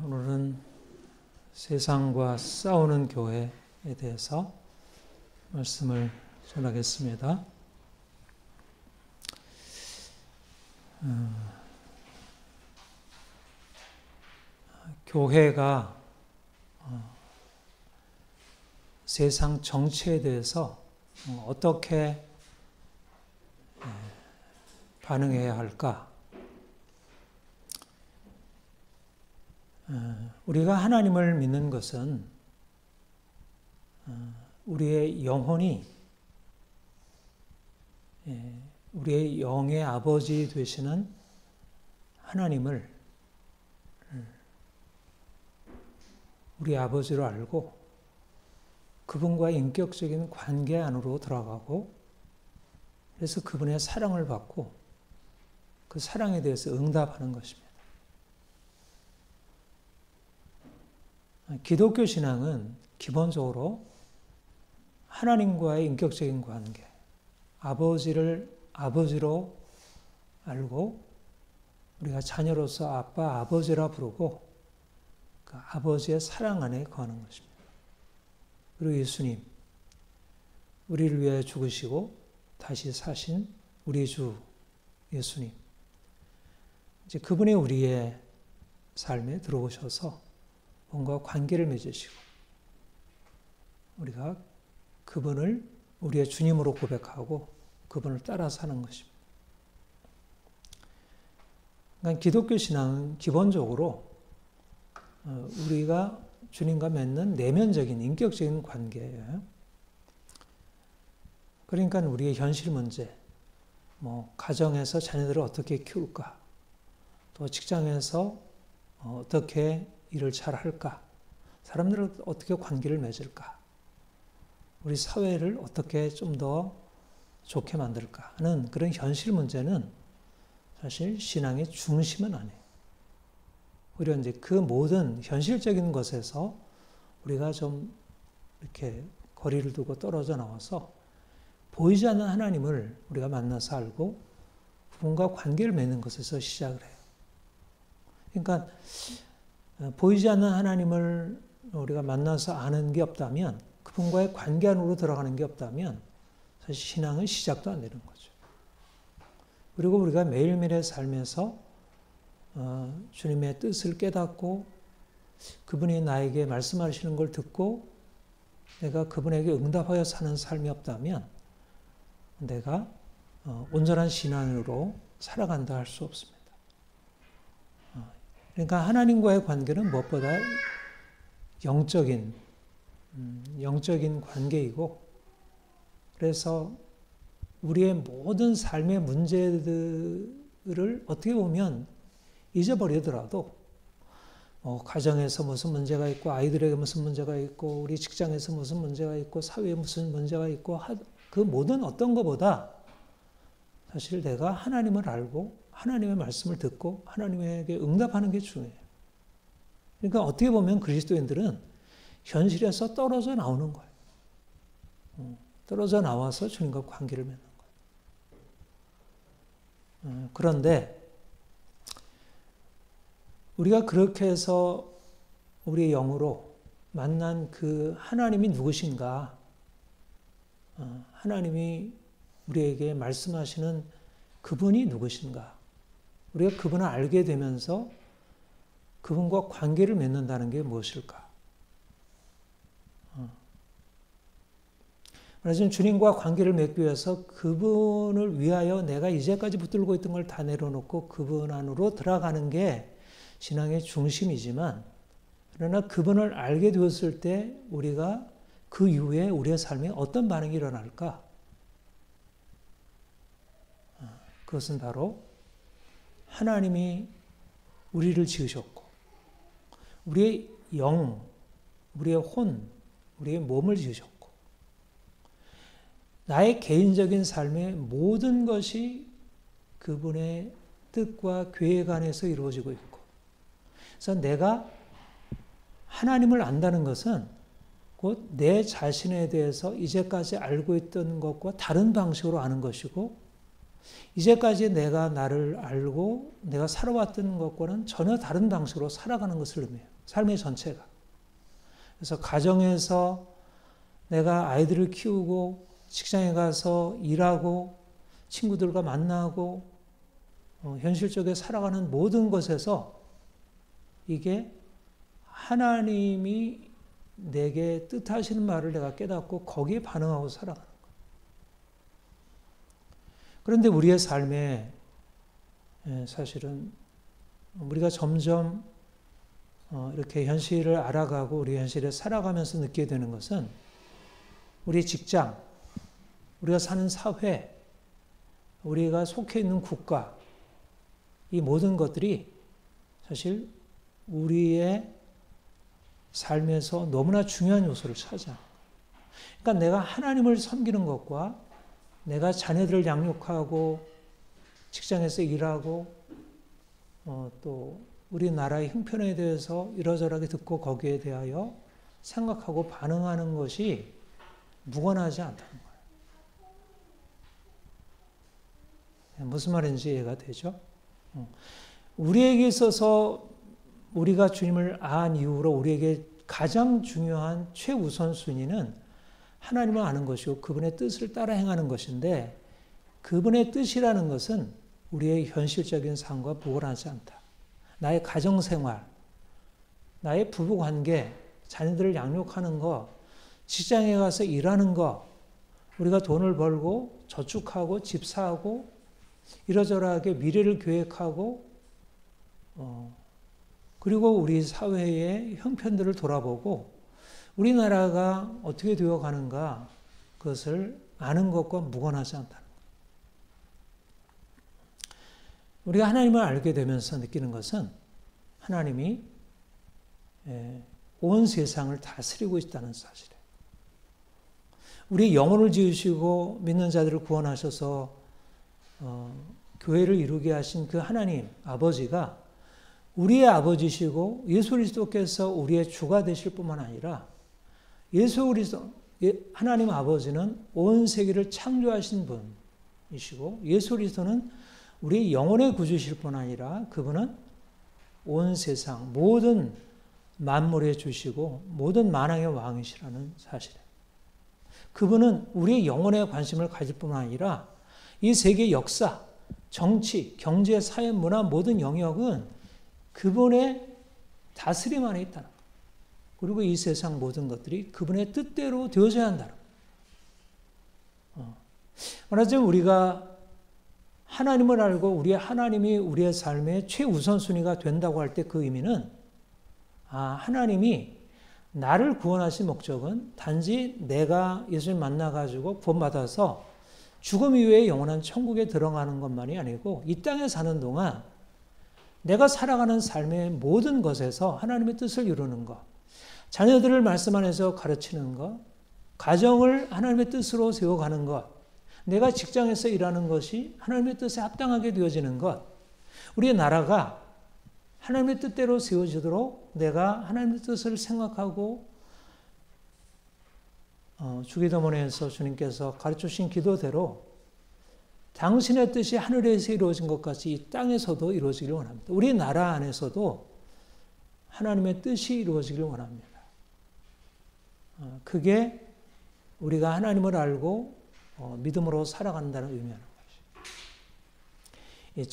오늘은 세상과 싸우는 교회에 대해서 말씀을 전하겠습니다. 교회가 세상 정치에 대해서 어떻게 반응해야 할까? 우리가 하나님을 믿는 것은 우리의 영혼이 우리의 영의 아버지 되시는 하나님을 우리 아버지로 알고 그분과 인격적인 관계 안으로 들어가고 그래서 그분의 사랑을 받고 그 사랑에 대해서 응답하는 것입니다. 기독교 신앙은 기본적으로 하나님과의 인격적인 관계, 아버지를 아버지로 알고 우리가 자녀로서 아빠, 아버지라 부르고 그 아버지의 사랑 안에 거하는 것입니다. 그리고 예수님, 우리를 위해 죽으시고 다시 사신 우리 주 예수님, 이제 그분이 우리의 삶에 들어오셔서 뭔가 관계를 맺으시고 우리가 그분을 우리의 주님으로 고백하고 그분을 따라 사는 것입니다. 그러니까 기독교 신앙은 기본적으로 우리가 주님과 맺는 내면적인 인격적인 관계예요. 그러니까 우리의 현실 문제, 가정에서 자녀들을 어떻게 키울까, 또 직장에서 어떻게 일을 잘 할까, 사람들을 어떻게 관계를 맺을까, 우리 사회를 어떻게 좀 더 좋게 만들까 하는 그런 현실 문제는 사실 신앙의 중심은 아니에요. 오히려 이제 그 모든 현실적인 것에서 우리가 좀 이렇게 거리를 두고 떨어져 나와서 보이지 않는 하나님을 우리가 만나서 알고 그분과 관계를 맺는 것에서 시작을 해요. 그러니까 보이지 않는 하나님을 우리가 만나서 아는 게 없다면, 그분과의 관계 안으로 들어가는 게 없다면 사실 신앙은 시작도 안 되는 거죠. 그리고 우리가 매일매일의 삶에서 주님의 뜻을 깨닫고 그분이 나에게 말씀하시는 걸 듣고 내가 그분에게 응답하여 사는 삶이 없다면 내가 온전한 신앙으로 살아간다 할 수 없습니다. 그러니까 하나님과의 관계는 무엇보다 영적인 관계이고, 그래서 우리의 모든 삶의 문제들을 어떻게 보면 잊어버리더라도 가정에서 무슨 문제가 있고, 아이들에게 무슨 문제가 있고, 우리 직장에서 무슨 문제가 있고, 사회에 무슨 문제가 있고, 그 모든 어떤 것보다 사실 내가 하나님을 알고 하나님의 말씀을 듣고 하나님에게 응답하는 게 중요해요. 그러니까 어떻게 보면 그리스도인들은 현실에서 떨어져 나오는 거예요. 떨어져 나와서 주님과 관계를 맺는 거예요. 그런데 우리가 그렇게 해서 우리의 영으로 만난 그 하나님이 누구신가? 하나님이 우리에게 말씀하시는 그분이 누구신가? 우리가 그분을 알게 되면서 그분과 관계를 맺는다는 게 무엇일까? 그래서 주님과 관계를 맺기 위해서 그분을 위하여 내가 이제까지 붙들고 있던 걸 다 내려놓고 그분 안으로 들어가는 게 신앙의 중심이지만, 그러나 그분을 알게 되었을 때 우리가 그 이후에 우리의 삶에 어떤 반응이 일어날까? 그것은 바로 하나님이 우리를 지으셨고 우리의 영, 우리의 혼, 우리의 몸을 지으셨고 나의 개인적인 삶의 모든 것이 그분의 뜻과 계획 안에서 이루어지고 있고, 그래서 내가 하나님을 안다는 것은 곧 내 자신에 대해서 이제까지 알고 있던 것과 다른 방식으로 아는 것이고, 이제까지 내가 나를 알고 내가 살아왔던 것과는 전혀 다른 방식으로 살아가는 것을 의미해요. 삶의 전체가. 그래서 가정에서 내가 아이들을 키우고 직장에 가서 일하고 친구들과 만나고 현실적으로 살아가는 모든 것에서 이게 하나님이 내게 뜻하시는 말을 내가 깨닫고 거기에 반응하고 살아가는 거예요. 그런데 우리의 삶에 사실은 우리가 점점 이렇게 현실을 알아가고 우리 현실에 살아가면서 느끼게 되는 것은 우리 직장, 우리가 사는 사회, 우리가 속해 있는 국가, 이 모든 것들이 사실 우리의 삶에서 너무나 중요한 요소를 차지합니다. 그러니까 내가 하나님을 섬기는 것과 내가 자녀들을 양육하고 직장에서 일하고 또 우리나라의 형편에 대해서 이러저러하게 듣고 거기에 대하여 생각하고 반응하는 것이 무관하지 않다는 거예요. 무슨 말인지 이해가 되죠? 우리에게 있어서 우리가 주님을 안 이후로 우리에게 가장 중요한 최우선순위는 하나님을 아는 것이고 그분의 뜻을 따라 행하는 것인데 그분의 뜻이라는 것은 우리의 현실적인 삶과 무관하지 않다. 나의 가정생활, 나의 부부관계, 자녀들을 양육하는 것, 직장에 가서 일하는 것, 우리가 돈을 벌고 저축하고 집 사고 이러저러하게 미래를 계획하고 그리고 우리 사회의 형편들을 돌아보고 우리나라가 어떻게 되어 가는가 그것을 아는 것과 무관하지 않다는 거예요. 우리가 하나님을 알게 되면서 느끼는 것은 하나님이 온 세상을 다스리고 있다는 사실이에요. 우리의 영혼을 지으시고 믿는 자들을 구원하셔서 교회를 이루게 하신 그 하나님 아버지가 우리의 아버지시고 예수 그리스도께서 우리의 주가 되실 뿐만 아니라 예수 그리스도 하나님 아버지는 온 세계를 창조하신 분이시고 예수 그리스도는 우리 영혼의 구주실 뿐 아니라 그분은 온 세상 모든 만물에 주시고 모든 만왕의 왕이시라는 사실이에요. 그분은 우리의 영혼에 관심을 가질 뿐 아니라 이 세계 역사, 정치, 경제, 사회, 문화 모든 영역은 그분의 다스림 안에 있다는 거예요. 그리고 이 세상 모든 것들이 그분의 뜻대로 되어져야 한다는 거예요. 말하자면 우리가 하나님을 알고 우리의 하나님이 우리의 삶의 최우선순위가 된다고 할 때 그 의미는 하나님이 나를 구원하신 목적은 단지 내가 예수님 만나가지고 구원받아서 죽음 이후에 영원한 천국에 들어가는 것만이 아니고 이 땅에 사는 동안 내가 살아가는 삶의 모든 것에서 하나님의 뜻을 이루는 것, 자녀들을 말씀 안에서 가르치는 것, 가정을 하나님의 뜻으로 세워가는 것, 내가 직장에서 일하는 것이 하나님의 뜻에 합당하게 되어지는 것, 우리의 나라가 하나님의 뜻대로 세워지도록 내가 하나님의 뜻을 생각하고 주기도문에서 주님께서 가르쳐주신 기도대로 당신의 뜻이 하늘에서 이루어진 것 같이 이 땅에서도 이루어지기를 원합니다. 우리 나라 안에서도 하나님의 뜻이 이루어지기를 원합니다. 그게 우리가 하나님을 알고 믿음으로 살아간다는 의미하는 것이죠.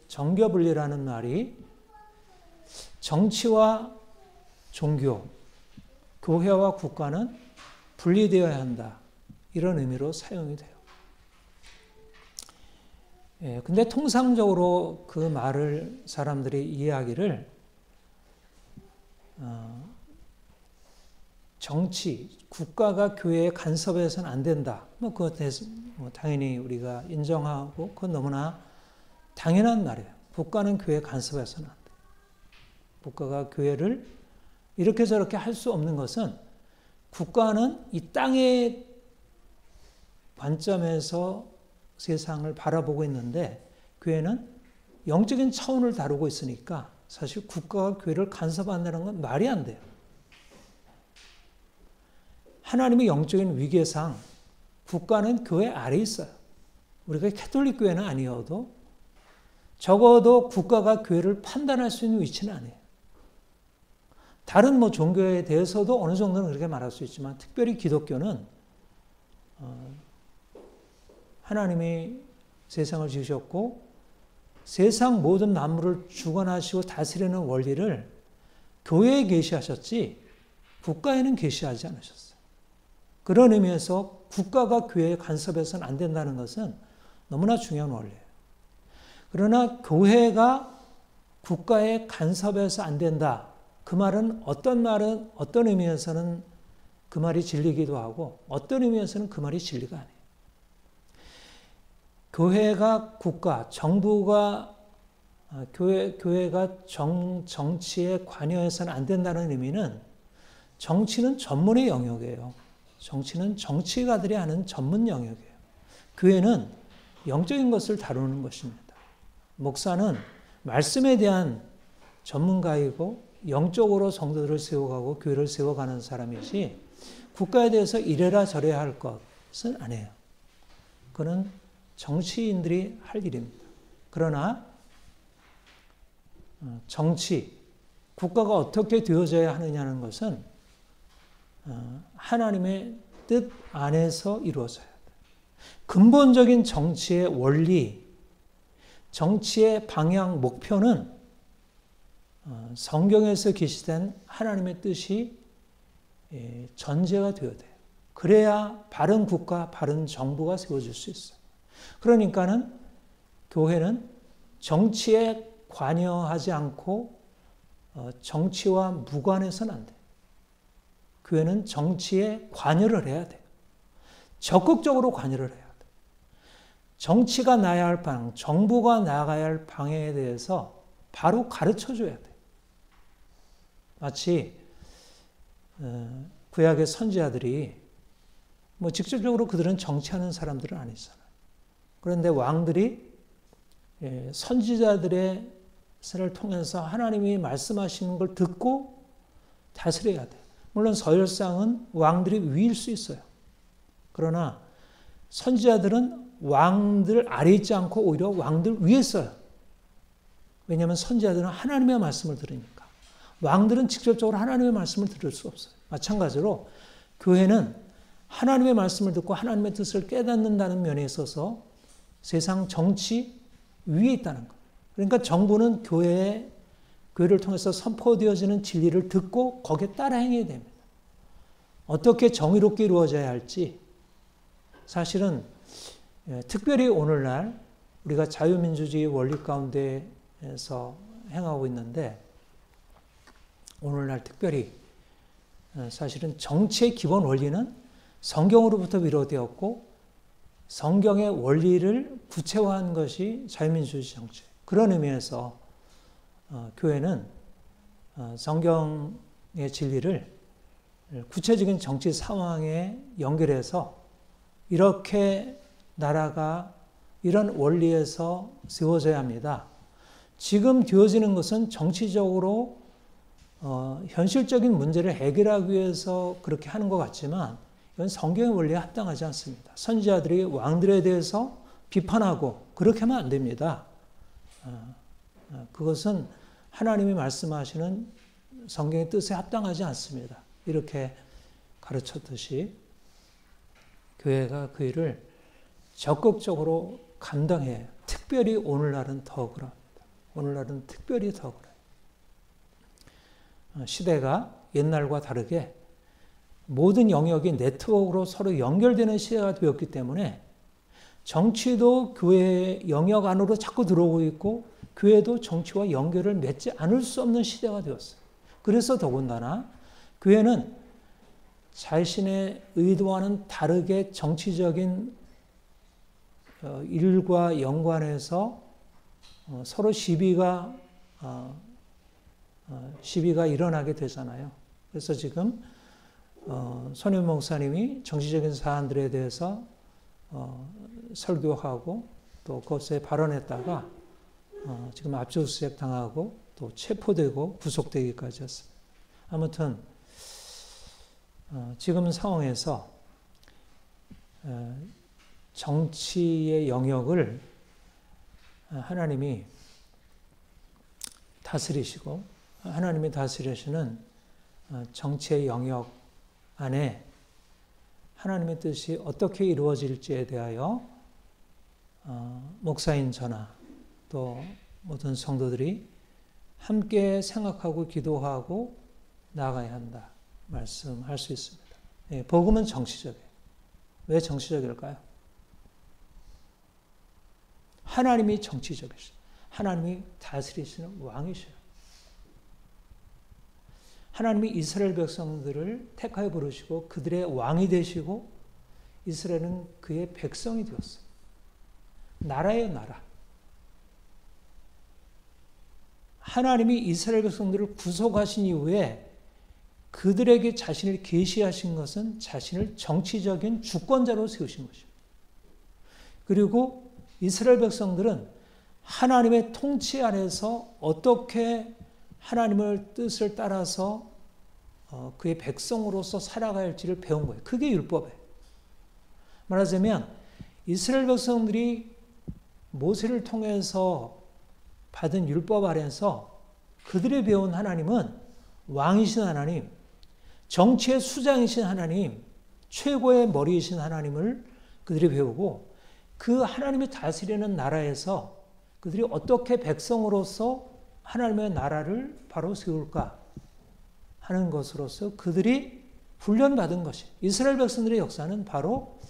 정교분리라는 말이 정치와 종교, 교회와 국가는 분리되어야 한다. 이런 의미로 사용이 돼요. 근데 통상적으로 그 말을 사람들이 이해하기를 정치, 국가가 교회에 간섭해서는 안 된다. 그것 당연히 우리가 인정하고 그건 너무나 당연한 말이에요. 국가는 교회에 간섭해서는 안 돼. 국가가 교회를 이렇게 저렇게 할 수 없는 것은 국가는 이 땅의 관점에서 세상을 바라보고 있는데 교회는 영적인 차원을 다루고 있으니까 사실 국가가 교회를 간섭한다는 건 말이 안 돼요. 하나님의 영적인 위계상 국가는 교회 아래에 있어요. 우리가 캐톨릭 교회는 아니어도 적어도 국가가 교회를 판단할 수 있는 위치는 아니에요. 다른 종교에 대해서도 어느 정도는 그렇게 말할 수 있지만 특별히 기독교는 하나님이 세상을 지으셨고 세상 모든 만물을 주관하시고 다스리는 원리를 교회에 계시하셨지 국가에는 계시하지 않으셨어요. 그런 의미에서 국가가 교회에 간섭해서는 안 된다는 것은 너무나 중요한 원리예요. 그러나 교회가 국가에 간섭해서 안 된다. 그 말은 어떤 의미에서는 그 말이 진리기도 하고 어떤 의미에서는 그 말이 진리가 아니에요. 교회가 국가, 정부가 교회가 정치에 관여해서는 안 된다는 의미는 정치는 전문의 영역이에요. 정치는 정치가들이 하는 전문 영역이에요. 교회는 영적인 것을 다루는 것입니다. 목사는 말씀에 대한 전문가이고 영적으로 성도들을 세워가고 교회를 세워가는 사람이지 국가에 대해서 이래라 저래야 할 것은 아니에요. 그는 정치인들이 할 일입니다. 그러나 정치, 국가가 어떻게 되어져야 하느냐는 것은 하나님의 뜻 안에서 이루어져야 돼요. 근본적인 정치의 원리, 정치의 방향, 목표는 성경에서 계시된 하나님의 뜻이 전제가 되어야 돼요. 그래야 바른 국가, 바른 정부가 세워질 수 있어요. 그러니까는 교회는 정치에 관여하지 않고 정치와 무관해서는 안 돼요. 교회는 정치에 관여를 해야 돼요. 적극적으로 관여를 해야 돼요. 정치가 나야 할 방, 정부가 나가야 할 방향에 대해서 바로 가르쳐줘야 돼요. 마치 구약의 선지자들이 직접적으로 그들은 정치하는 사람들은 아니잖아요. 그런데 왕들이 선지자들의 를 통해서 하나님이 말씀하시는 걸 듣고 다스려야 돼요. 물론 서열상은 왕들이 위일 수 있어요. 그러나 선지자들은 왕들 아래 있지 않고 오히려 왕들 위에 있어요. 왜냐하면 선지자들은 하나님의 말씀을 들으니까. 왕들은 직접적으로 하나님의 말씀을 들을 수 없어요. 마찬가지로 교회는 하나님의 말씀을 듣고 하나님의 뜻을 깨닫는다는 면에 있어서 세상 정치 위에 있다는 것. 그러니까 정부는 교회를 통해서 선포되어지는 진리를 듣고 거기에 따라 행해야 됩니다. 어떻게 정의롭게 이루어져야 할지 사실은 특별히 오늘날 우리가 자유민주주의 원리 가운데에서 행하고 있는데 오늘날 특별히 사실은 정치의 기본 원리는 성경으로부터 비롯되었고 성경의 원리를 구체화한 것이 자유민주주의 정치예요. 그런 의미에서 교회는 성경의 진리를 구체적인 정치 상황에 연결해서 이렇게 나라가 이런 원리에서 세워져야 합니다. 지금 되어지는 것은 정치적으로 현실적인 문제를 해결하기 위해서 그렇게 하는 것 같지만 이건 성경의 원리에 합당하지 않습니다. 선지자들이 왕들에 대해서 비판하고 그렇게 하면 안 됩니다. 그것은 하나님이 말씀하시는 성경의 뜻에 합당하지 않습니다. 이렇게 가르쳤듯이 교회가 그 일을 적극적으로 감당해야 해요. 특별히 오늘날은 더 그럽니다. 오늘날은 특별히 더 그래요. 시대가 옛날과 다르게 모든 영역이 네트워크로 서로 연결되는 시대가 되었기 때문에 정치도 교회의 영역 안으로 자꾸 들어오고 있고 교회도 정치와 연결을 맺지 않을 수 없는 시대가 되었어요. 그래서 더군다나 교회는 자신의 의도와는 다르게 정치적인 일과 연관해서 서로 시비가 일어나게 되잖아요. 그래서 지금 손혜원 목사님이 정치적인 사안들에 대해서 설교하고 또 그것에 발언했다가 지금 압수수색 당하고 또 체포되고 구속되기까지 했습니다. 아무튼 지금 상황에서 정치의 영역을 하나님이 다스리시고 하나님이 다스리시는 정치의 영역 안에 하나님의 뜻이 어떻게 이루어질지에 대하여 목사인 저나 또 모든 성도들이 함께 생각하고 기도하고 나아가야 한다 말씀할 수 있습니다. 예, 복음은 정치적이에요. 왜 정치적일까요? 하나님이 정치적이시죠. 하나님이 다스리시는 왕이셔요. 하나님이 이스라엘 백성들을 택하여 부르시고 그들의 왕이 되시고 이스라엘은 그의 백성이 되었어요. 나라예요, 나라. 하나님이 이스라엘 백성들을 구속하신 이후에 그들에게 자신을 계시하신 것은 자신을 정치적인 주권자로 세우신 것입니다. 그리고 이스라엘 백성들은 하나님의 통치 안에서 어떻게 하나님의 뜻을 따라서 그의 백성으로서 살아가야 할지를 배운 거예요. 그게 율법이에요. 말하자면 이스라엘 백성들이 모세를 통해서 받은 율법 아래에서 그들이 배운 하나님은 왕이신 하나님, 정치의 수장이신 하나님, 최고의 머리이신 하나님을 그들이 배우고 그 하나님이 다스리는 나라에서 그들이 어떻게 백성으로서 하나님의 나라를 바로 세울까 하는 것으로서 그들이 훈련받은 것이 이스라엘 백성들의 역사는 바로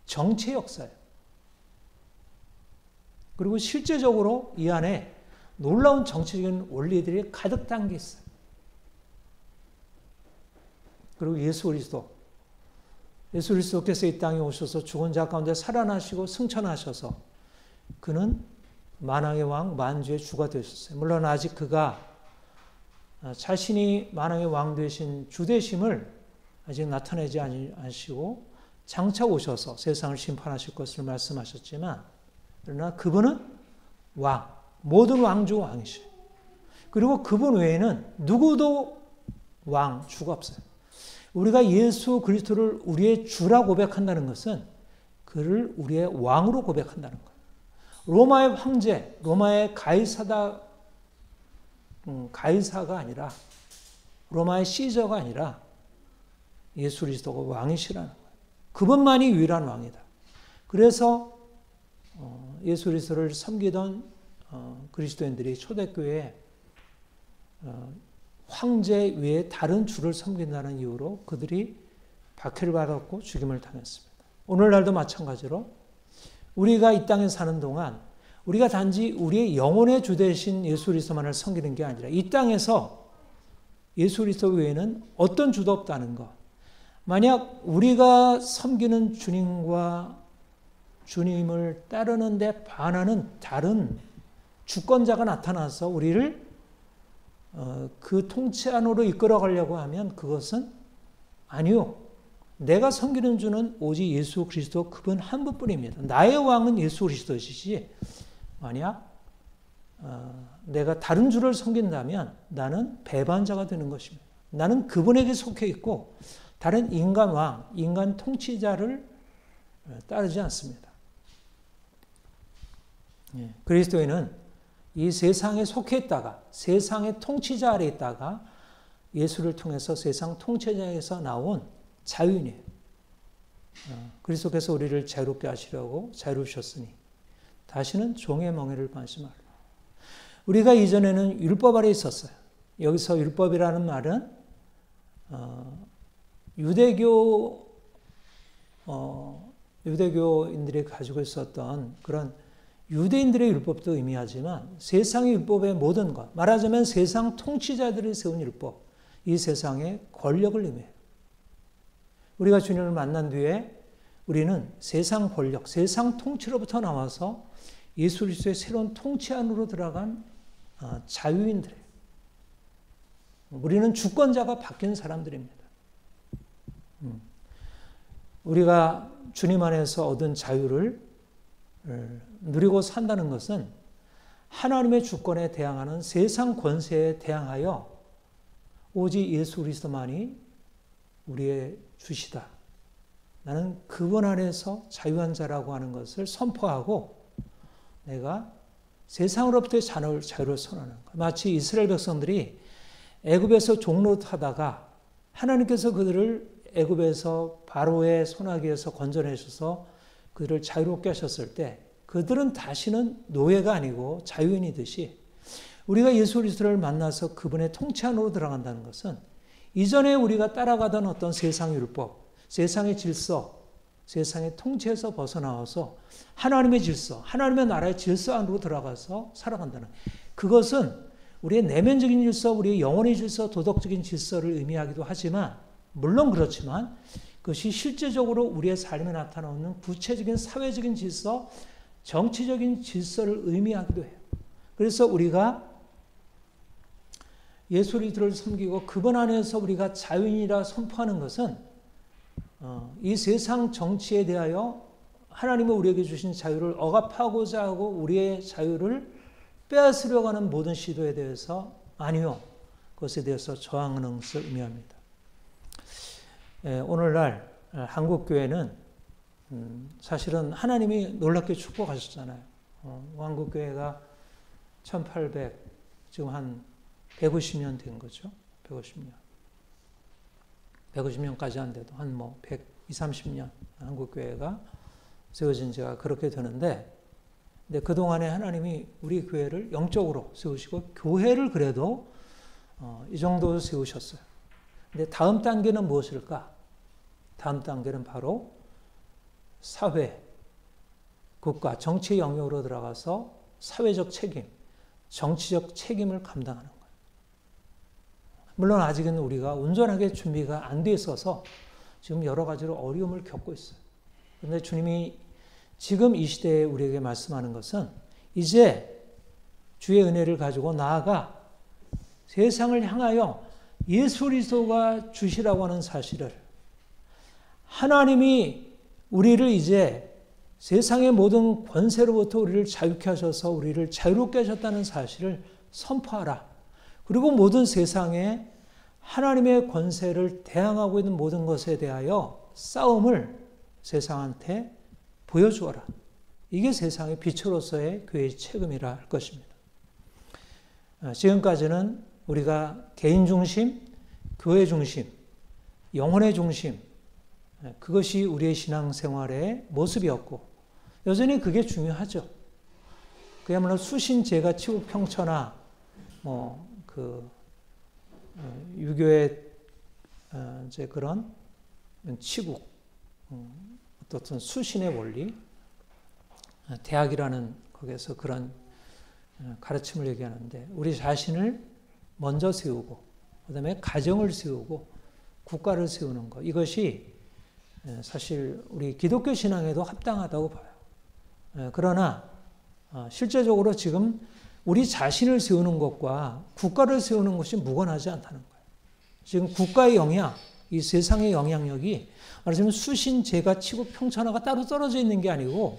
정치의 역사예요. 그리고 실제적으로 이 안에 놀라운 정치적인 원리들이 가득 담겨 있어요. 그리고 예수 그리스도께서 이 땅에 오셔서 죽은 자 가운데 살아나시고 승천하셔서 그는 만왕의 왕, 만주의 주가 되셨어요. 물론 아직 그가 자신이 만왕의 왕 되신 주 되심을 아직 나타내지 않으시고 장차 오셔서 세상을 심판하실 것을 말씀하셨지만 그러나 그분은 왕, 모든 왕주 왕이시죠. 그리고 그분 외에는 누구도 왕, 주가 없어요. 우리가 예수 그리스도를 우리의 주라 고백한다는 것은 그를 우리의 왕으로 고백한다는 거예요. 로마의 황제, 로마의 가이사가 아니라 로마의 시저가 아니라 예수 그리스도가 왕이시라는 거예요. 그분만이 유일한 왕이다. 그래서 예수 그리스도를 섬기던 그리스도인들이 초대교회에 황제 외에 다른 주를 섬긴다는 이유로 그들이 박해를 받았고 죽임을 당했습니다. 오늘날도 마찬가지로 우리가 이 땅에 사는 동안 우리가 단지 우리의 영혼의 주 되신 예수 그리스도만을 섬기는 게 아니라 이 땅에서 예수 그리스도 외에는 어떤 주도 없다는 것. 만약 우리가 섬기는 주님과 주님을 따르는데 반하는 다른 주권자가 나타나서 우리를 그 통치 안으로 이끌어가려고 하면 그것은 아니요. 내가 섬기는 주는 오직 예수 그리스도 그분 한 분뿐입니다. 나의 왕은 예수 그리스도시지 만약 내가 다른 주를 섬긴다면 나는 배반자가 되는 것입니다. 나는 그분에게 속해 있고 다른 인간 왕, 인간 통치자를 따르지 않습니다. 그리스도인은 이 세상에 속해 있다가 세상의 통치자 아래 있다가 예수를 통해서 세상 통치자에서 나온 자유인이에요. 그리스도께서 우리를 자유롭게 하시려고 자유로우셨으니 다시는 종의 멍에를 받지 말라. 우리가 이전에는 율법 아래 있었어요. 여기서 율법이라는 말은 유대교인들이 가지고 있었던 그런 유대인들의 율법도 의미하지만 세상의 율법의 모든 것, 말하자면 세상 통치자들이 세운 율법, 이 세상의 권력을 의미해요. 우리가 주님을 만난 뒤에 우리는 세상 권력, 세상 통치로부터 나와서 예수 그리스도의 새로운 통치 안으로 들어간 자유인들이에요. 우리는 주권자가 바뀐 사람들입니다. 우리가 주님 안에서 얻은 자유를 누리고 산다는 것은 하나님의 주권에 대항하는 세상 권세에 대항하여 오직 예수 그리스도만이 우리의 주시다. 나는 그분 안에서 자유한 자라고 하는 것을 선포하고 내가 세상으로부터의 자유를 선언하는 거예요. 마치 이스라엘 백성들이 애굽에서 종노릇하다가 하나님께서 그들을 애굽에서 바로의 손아귀에서 건져내셔서 그들을 자유롭게 하셨을 때 그들은 다시는 노예가 아니고 자유인이듯이 우리가 예수 그리스도를 만나서 그분의 통치 안으로 들어간다는 것은 이전에 우리가 따라가던 어떤 세상 율법, 세상의 질서, 세상의 통치에서 벗어나와서 하나님의 질서, 하나님의 나라의 질서 안으로 들어가서 살아간다는 그것은 우리의 내면적인 질서, 우리의 영혼의 질서, 도덕적인 질서를 의미하기도 하지만 물론 그렇지만 그것이 실제적으로 우리의 삶에 나타나는 구체적인 사회적인 질서, 정치적인 질서를 의미하기도 해요. 그래서 우리가 예수 그리스도를 섬기고 그분 안에서 우리가 자유인이라 선포하는 것은 이 세상 정치에 대하여 하나님이 우리에게 주신 자유를 억압하고자 하고 우리의 자유를 빼앗으려고 하는 모든 시도에 대해서 아니요. 그것에 대해서 저항하는 것을 의미합니다. 오늘날 한국교회는 사실은 하나님이 놀랍게 축복하셨잖아요. 한국교회가 1800, 지금 한 150년 된 거죠. 150년. 150년까지 안 돼도 한 120, 30년 한국교회가 세워진 지가 그렇게 되는데, 근데 그동안에 하나님이 우리 교회를 영적으로 세우시고, 교회를 그래도 이 정도 세우셨어요. 근데 다음 단계는 무엇일까? 다음 단계는 바로 사회, 국가, 정치 영역으로 들어가서 사회적 책임, 정치적 책임을 감당하는 거예요. 물론 아직은 우리가 온전하게 준비가 안 돼 있어서 지금 여러 가지로 어려움을 겪고 있어요. 그런데 주님이 지금 이 시대에 우리에게 말씀하는 것은 이제 주의 은혜를 가지고 나아가 세상을 향하여 예수 그리스도가 주시라고 하는 사실을, 하나님이 우리를 이제 세상의 모든 권세로부터 우리를 자유케 하셔서 우리를 자유롭게 하셨다는 사실을 선포하라. 그리고 모든 세상에 하나님의 권세를 대항하고 있는 모든 것에 대하여 싸움을 세상한테 보여주어라. 이게 세상의 빛으로서의 교회의 책임이라 할 것입니다. 지금까지는 우리가 개인 중심, 교회 중심, 영혼의 중심, 그것이 우리의 신앙생활의 모습이었고 여전히 그게 중요하죠. 그야말로 수신제가 치국평천하 유교의 이제 그런 치국, 어떤 수신의 원리, 대학이라는 거기에서 그런 가르침을 얘기하는데 우리 자신을 먼저 세우고 그다음에 가정을 세우고 국가를 세우는 것, 이것이 사실 우리 기독교 신앙에도 합당하다고 봐요. 그러나 실제적으로 지금 우리 자신을 세우는 것과 국가를 세우는 것이 무관하지 않다는 거예요. 지금 국가의 영향, 이 세상의 영향력이 말하자면 수신, 제가, 치국, 평천하가 따로 떨어져 있는 게 아니고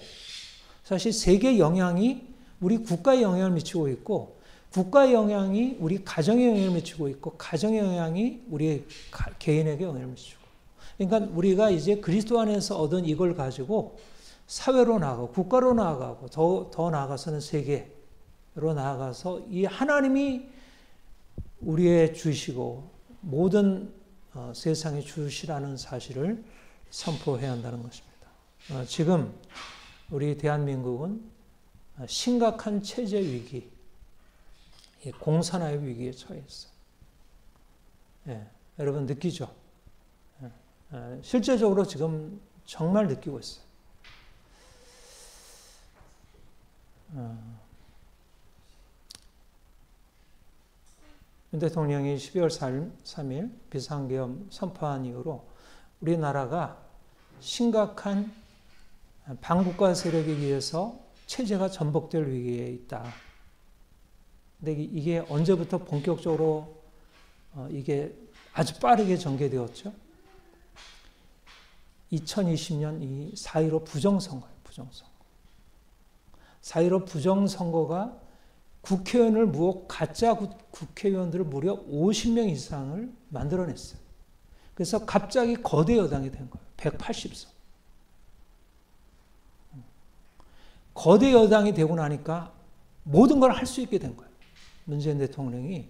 사실 세계의 영향이 우리 국가에 영향을 미치고 있고 국가의 영향이 우리 가정에 영향을 미치고 있고 가정의 영향이 우리 개인에게 영향을 미치고, 그러니까 우리가 이제 그리스도 안에서 얻은 이걸 가지고 사회로 나아가고 국가로 나아가고 더 나아가서는 세계로 나아가서 이 하나님이 우리의 주시고 모든 세상에 주시라는 사실을 선포해야 한다는 것입니다. 지금 우리 대한민국은 심각한 체제 위기, 공산화의 위기에 처해 있어요. 여러분 느끼죠? 실제적으로 지금 정말 느끼고 있어요. 윤 대통령이 12월 3일 비상계엄 선포한 이후로 우리나라가 심각한 반국가 세력에 의해서 체제가 전복될 위기에 있다. 근데 이게 언제부터 본격적으로 이게 아주 빠르게 전개되었죠? 2020년 이 4.15 부정선거예요. 부정선거. 4.15 부정선거가 국회의원을 가짜 국회의원들을 무려 50명 이상을 만들어냈어요. 그래서 갑자기 거대 여당이 된 거예요. 180석. 거대 여당이 되고 나니까 모든 걸 할 수 있게 된 거예요. 문재인 대통령이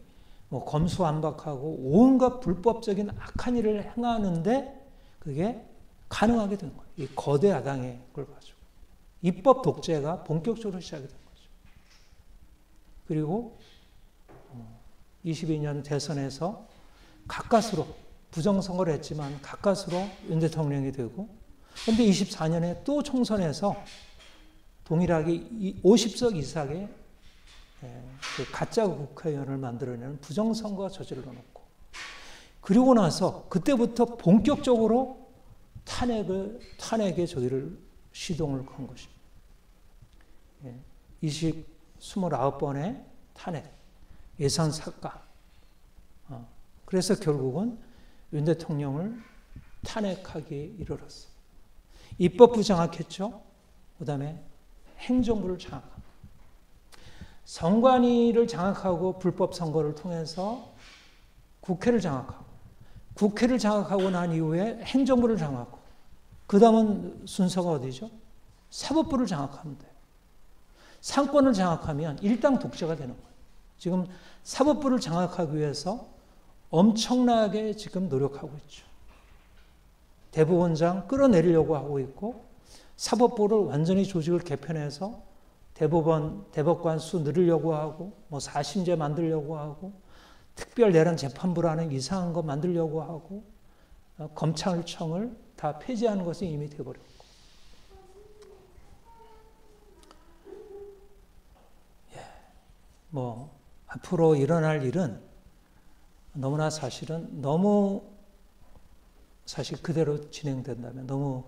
뭐 검수완박하고 온갖 불법적인 악한 일을 행하는데 그게 가능하게 된 거예요. 이 거대 야당의 걸 가지고. 입법 독재가 본격적으로 시작이 된 거죠. 그리고 22년 대선에서 가까스로 부정선거를 했지만 가까스로 윤 대통령이 되고, 그런데 24년에 또 총선에서 동일하게 50석 이상의 그 가짜 국회의원을 만들어내는 부정선거 저질러 놓고, 그리고 나서 그때부터 본격적으로 탄핵의 저기를 시동을 건 것입니다. 29번의 탄핵, 예산 삭감. 그래서 결국은 윤 대통령을 탄핵하기에 이르렀어요. 입법부 장악했죠. 그 다음에 행정부를 장악합니다. 선관위를 장악하고 불법 선거를 통해서 국회를 장악하고, 국회를 장악하고 난 이후에 행정부를 장악하고, 그 다음은 순서가 어디죠? 사법부를 장악하면 돼요. 상권을 장악하면 일당 독재가 되는 거예요. 지금 사법부를 장악하기 위해서 엄청나게 지금 노력하고 있죠. 대법원장 끌어내리려고 하고 있고, 사법부를 완전히 조직을 개편해서 대법관 수 늘리려고 하고, 뭐 4심제 만들려고 하고, 특별 내란 재판부라는 이상한 거 만들려고 하고, 검찰청을 다 폐지하는 것이 이미 되어버렸고. 뭐 앞으로 일어날 일은 너무나 사실 그대로 진행된다면 너무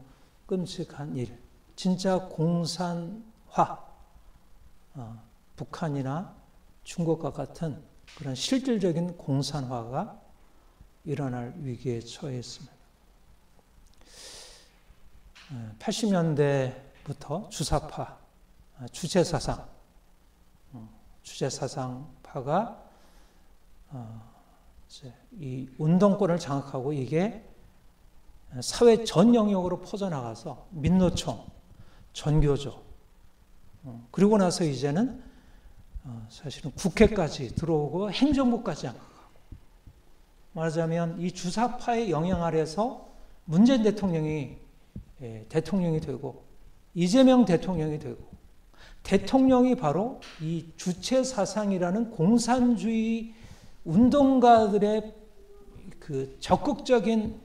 끔찍한 일, 진짜 공산화, 북한이나 중국과 같은 그런 실질적인 공산화가 일어날 위기에 처해 있습니다. 80년대부터 주사파, 주체사상파가 이 운동권을 장악하고 이게 사회 전 영역으로 퍼져나가서 민노총, 전교조, 그리고 나서 이제는 사실은 국회까지 들어오고 행정부까지 장악하고, 말하자면 이 주사파의 영향 아래서 문재인 대통령이 되고 이재명 대통령이 되고, 대통령이 바로 이 주체사상이라는 공산주의 운동가들의 그 적극적인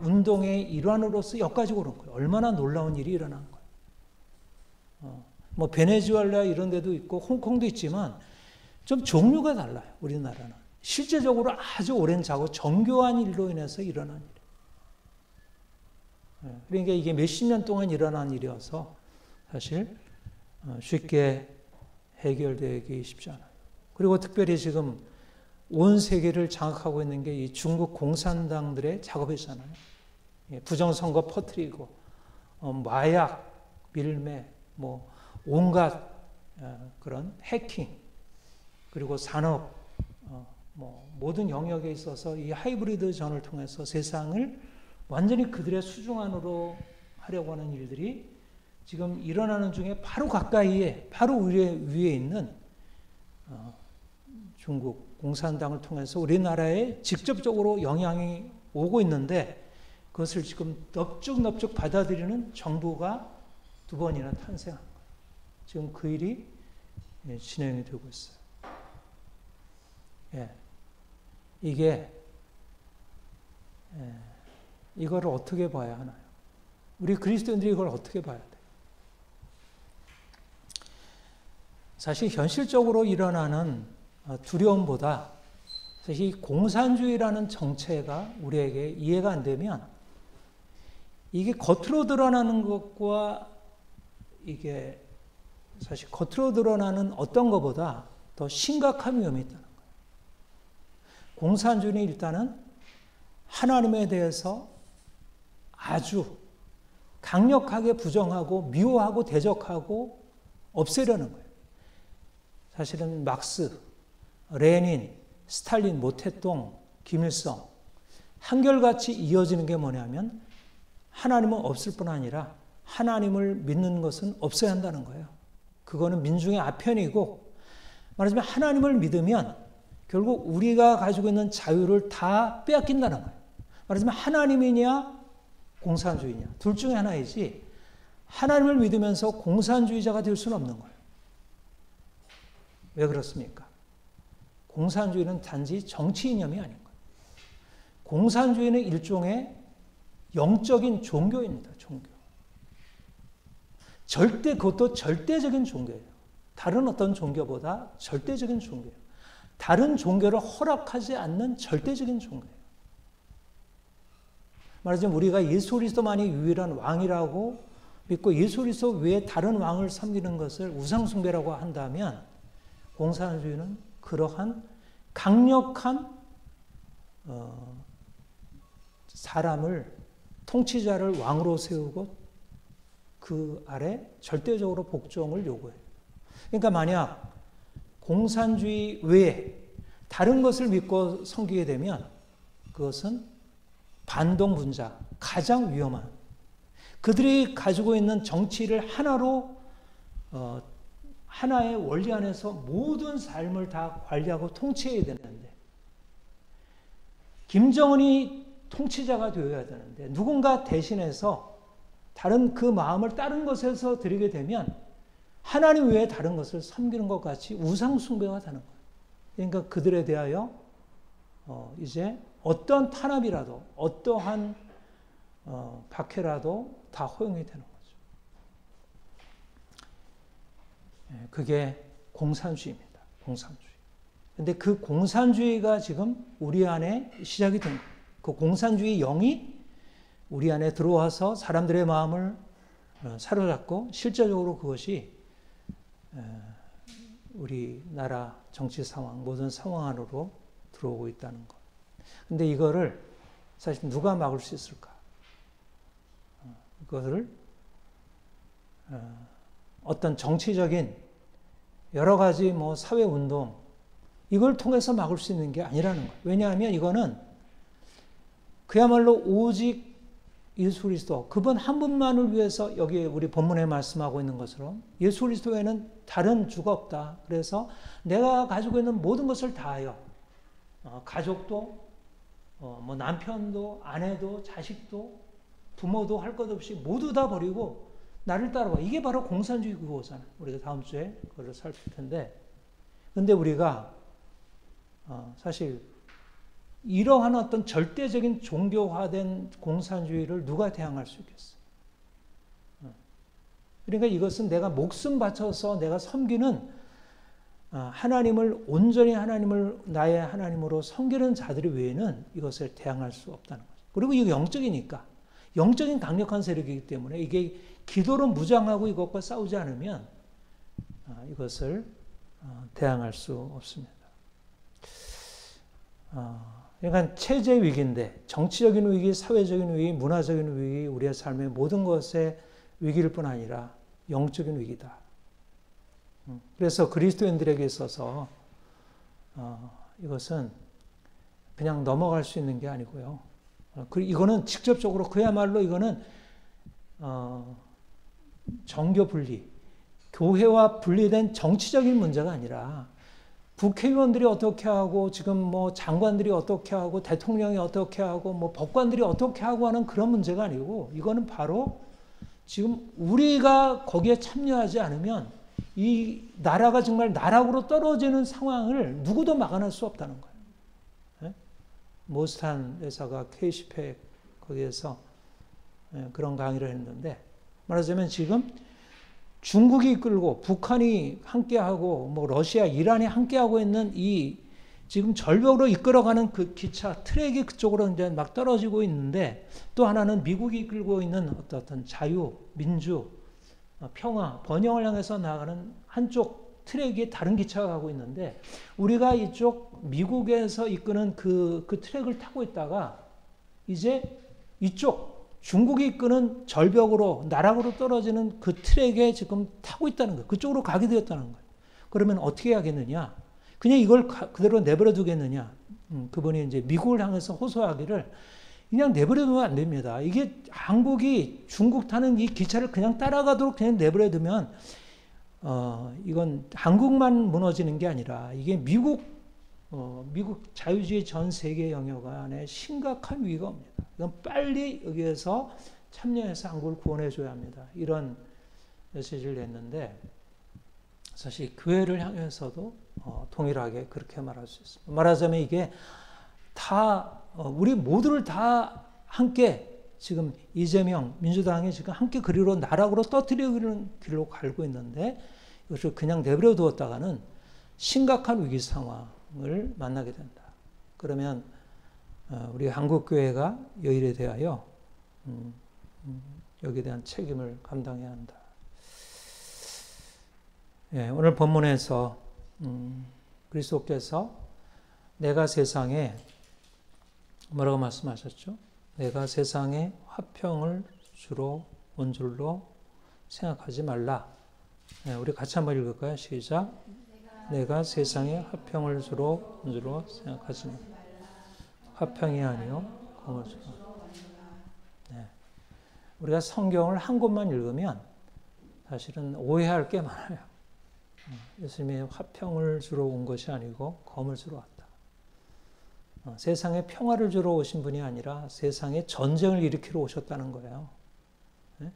운동의 일환으로서 여기까지 오른 거예요. 얼마나 놀라운 일이 일어난 거예요. 뭐 베네수엘라 이런 데도 있고 홍콩도 있지만 좀 종류가 달라요. 우리나라는 실제적으로 아주 오랜 자고 정교한 일로 인해서 일어난 일이에요. 그러니까 이게 몇십 년 동안 일어난 일이어서 사실 쉽게 해결되기 쉽지 않아요. 그리고 특별히 지금 온 세계를 장악하고 있는 게 이 중국 공산당들의 작업이잖아요. 부정선거 퍼뜨리고, 마약, 밀매, 뭐 온갖 그런 해킹, 그리고 산업, 뭐 모든 영역에 있어서 이 하이브리드 전을 통해서 세상을 완전히 그들의 수중 안으로 하려고 하는 일들이 지금 일어나는 중에 바로 가까이에, 바로 위에 있는 중국 공산당을 통해서 우리나라에 직접적으로 영향이 오고 있는데, 그것을 지금 넙죽넙죽 받아들이는 정부가 두 번이나 탄생한 거예요. 지금 그 일이 진행이 되고 있어요. 이거를 어떻게 봐야 하나요? 우리 그리스도인들이 이걸 어떻게 봐야 돼요? 사실 현실적으로 일어나는 두려움보다 사실 이 공산주의라는 정체가 우리에게 이해가 안 되면 이게 겉으로 드러나는 것과 이게 사실 겉으로 드러나는 어떤 것보다 더 심각한 위험이 있다는 거예요. 공산주의는 일단은 하나님에 대해서 아주 강력하게 부정하고 미워하고 대적하고 없애려는 거예요. 사실은 막스, 레닌, 스탈린, 모태동, 김일성 한결같이 이어지는 게 뭐냐면 하나님은 없을 뿐 아니라 하나님을 믿는 것은 없어야 한다는 거예요. 그거는 민중의 아편이고, 말하자면 하나님을 믿으면 결국 우리가 가지고 있는 자유를 다 빼앗긴다는 거예요. 말하자면 하나님이냐 공산주의냐 둘 중에 하나이지, 하나님을 믿으면서 공산주의자가 될 수는 없는 거예요. 왜 그렇습니까? 공산주의는 단지 정치 이념이 아닌 거예요. 공산주의는 일종의 영적인 종교입니다. 종교. 그것도 절대적인 종교예요. 다른 어떤 종교보다 절대적인 종교예요. 다른 종교를 허락하지 않는 절대적인 종교예요. 말하자면 우리가 예수 그리스도만이 유일한 왕이라고 믿고 예수 그리스도 외에 다른 왕을 섬기는 것을 우상숭배라고 한다면, 공산주의는 그러한 강력한 사람을, 통치자를 왕으로 세우고 그 아래 절대적으로 복종을 요구해요. 그러니까 만약 공산주의 외에 다른 것을 믿고 섬기게 되면 그것은 반동분자, 가장 위험한, 그들이 가지고 있는 정치를 하나로 하나의 원리 안에서 모든 삶을 다 관리하고 통치해야 되는데, 김정은이 통치자가 되어야 되는데 누군가 대신해서 다른 그 마음을 다른 것에서 드리게 되면 하나님 외에 다른 것을 섬기는 것 같이 우상숭배가 되는 거예요. 그러니까 그들에 대하여 이제 어떠한 탄압이라도 어떠한 박해라도 다 허용이 되는 거죠. 그게 공산주의입니다. 공산주의. 근데 그 공산주의가 지금 우리 안에 시작이 된 거예요. 그 공산주의 영이 우리 안에 들어와서 사람들의 마음을 사로잡고 실제적으로 그것이 우리나라 정치 상황, 모든 상황 안으로 들어오고 있다는 것. 근데 이거를 사실 누가 막을 수 있을까? 이것을 어떤 정치적인 여러 가지 사회 운동, 이걸 통해서 막을 수 있는 게 아니라는 거예요. 왜냐하면 이거는 그야말로 오직 예수 그리스도, 그분 한 분만을 위해서, 여기 우리 본문에 말씀하고 있는 것처럼 예수 그리스도에는 다른 주가 없다. 그래서 내가 가지고 있는 모든 것을 다하여 가족도 남편도 아내도 자식도 부모도 할 것 없이 모두 다 버리고 나를 따라와. 이게 바로 공산주의 그거잖아요. 우리가 다음 주에 그걸 살필 텐데, 근데 우리가 사실 이러한 어떤 절대적인 종교화된 공산주의를 누가 대항할 수 있겠어요? 그러니까 이것은 내가 목숨 바쳐서 내가 섬기는 하나님을, 온전히 하나님을 나의 하나님으로 섬기는 자들 외에는 이것을 대항할 수 없다는 거죠. 그리고 이거 영적이니까, 영적인 강력한 세력이기 때문에 이게 기도로 무장하고 이것과 싸우지 않으면 이것을 대항할 수 없습니다. 그러니까 체제 위기인데, 정치적인 위기, 사회적인 위기, 문화적인 위기, 우리의 삶의 모든 것의 위기일 뿐 아니라 영적인 위기다. 그래서 그리스도인들에게 있어서 이것은 그냥 넘어갈 수 있는 게 아니고요. 이거는 직접적으로, 그야말로 이거는 정교 분리, 교회와 분리된 정치적인 문제가 아니라 국회의원들이 어떻게 하고 지금 장관들이 어떻게 하고 대통령이 어떻게 하고 법관들이 어떻게 하고 하는 그런 문제가 아니고, 이거는 바로 지금 우리가 거기에 참여하지 않으면 이 나라가 정말 나락으로 떨어지는 상황을 누구도 막아낼 수 없다는 거예요. 네? 모스탄 회사가 K10회 거기에서 그런 강의를 했는데, 말하자면 지금 중국이 이끌고 북한이 함께하고 러시아, 이란이 함께하고 있는 이 지금 절벽으로 이끌어가는 그 기차 트랙이 그쪽으로 이제 막 떨어지고 있는데, 또 하나는 미국이 이끌고 있는 어떤 자유, 민주, 평화, 번영을 향해서 나가는 한쪽 트랙이 다른 기차가 가고 있는데, 우리가 이쪽 미국에서 이끄는 그 트랙을 타고 있다가 이제 이쪽 중국이 이끄는 절벽으로 나락으로 떨어지는 그 트랙에 지금 타고 있다는 거예요. 그쪽으로 가게 되었다는 거예요. 그러면 어떻게 하겠느냐? 그냥 이걸 그대로 내버려 두겠느냐? 그분이 이제 미국을 향해서 호소하기를, 그냥 내버려 두면 안 됩니다. 이게 한국이 중국 타는 이 기차를 그냥 따라가도록 그냥 내버려 두면 이건 한국만 무너지는 게 아니라 이게 미국 자유주의 전 세계 영역 안에 심각한 위기가 옵니다. 이건 빨리 여기에서 참여해서 한국을 구원해 줘야 합니다. 이런 메시지를 냈는데 사실 교회를 향해서도 동일하게 그렇게 말할 수 있습니다. 말하자면 이게 다 우리 모두를 다 함께 지금 이재명 민주당이 지금 함께 그리로 나락으로 떨어뜨리는 길로 갈고 있는데 이것을 그냥 내버려 두었다가는 심각한 위기 상황을 만나게 된다. 그러면 우리 한국교회가 여일에 대하여 여기에 대한 책임을 감당해야 한다. 예, 오늘 본문에서 그리스도께서 내가 세상에 뭐라고 말씀하셨죠? 내가 세상에 화평을 주러 온 줄로 생각하지 말라. 네, 우리 같이 한번 읽을까요? 시작. 내가 세상에 화평을 주러 온 줄로 생각하지 말라. 화평이 아니요 공을 주러. 네. 우리가 성경을 한 곳만 읽으면 사실은 오해할 게 많아요. 예수님이 화평을 주러 온 것이 아니고 검을 주러 왔다. 세상에 평화를 주러 오신 분이 아니라 세상에 전쟁을 일으키러 오셨다는 거예요. 네?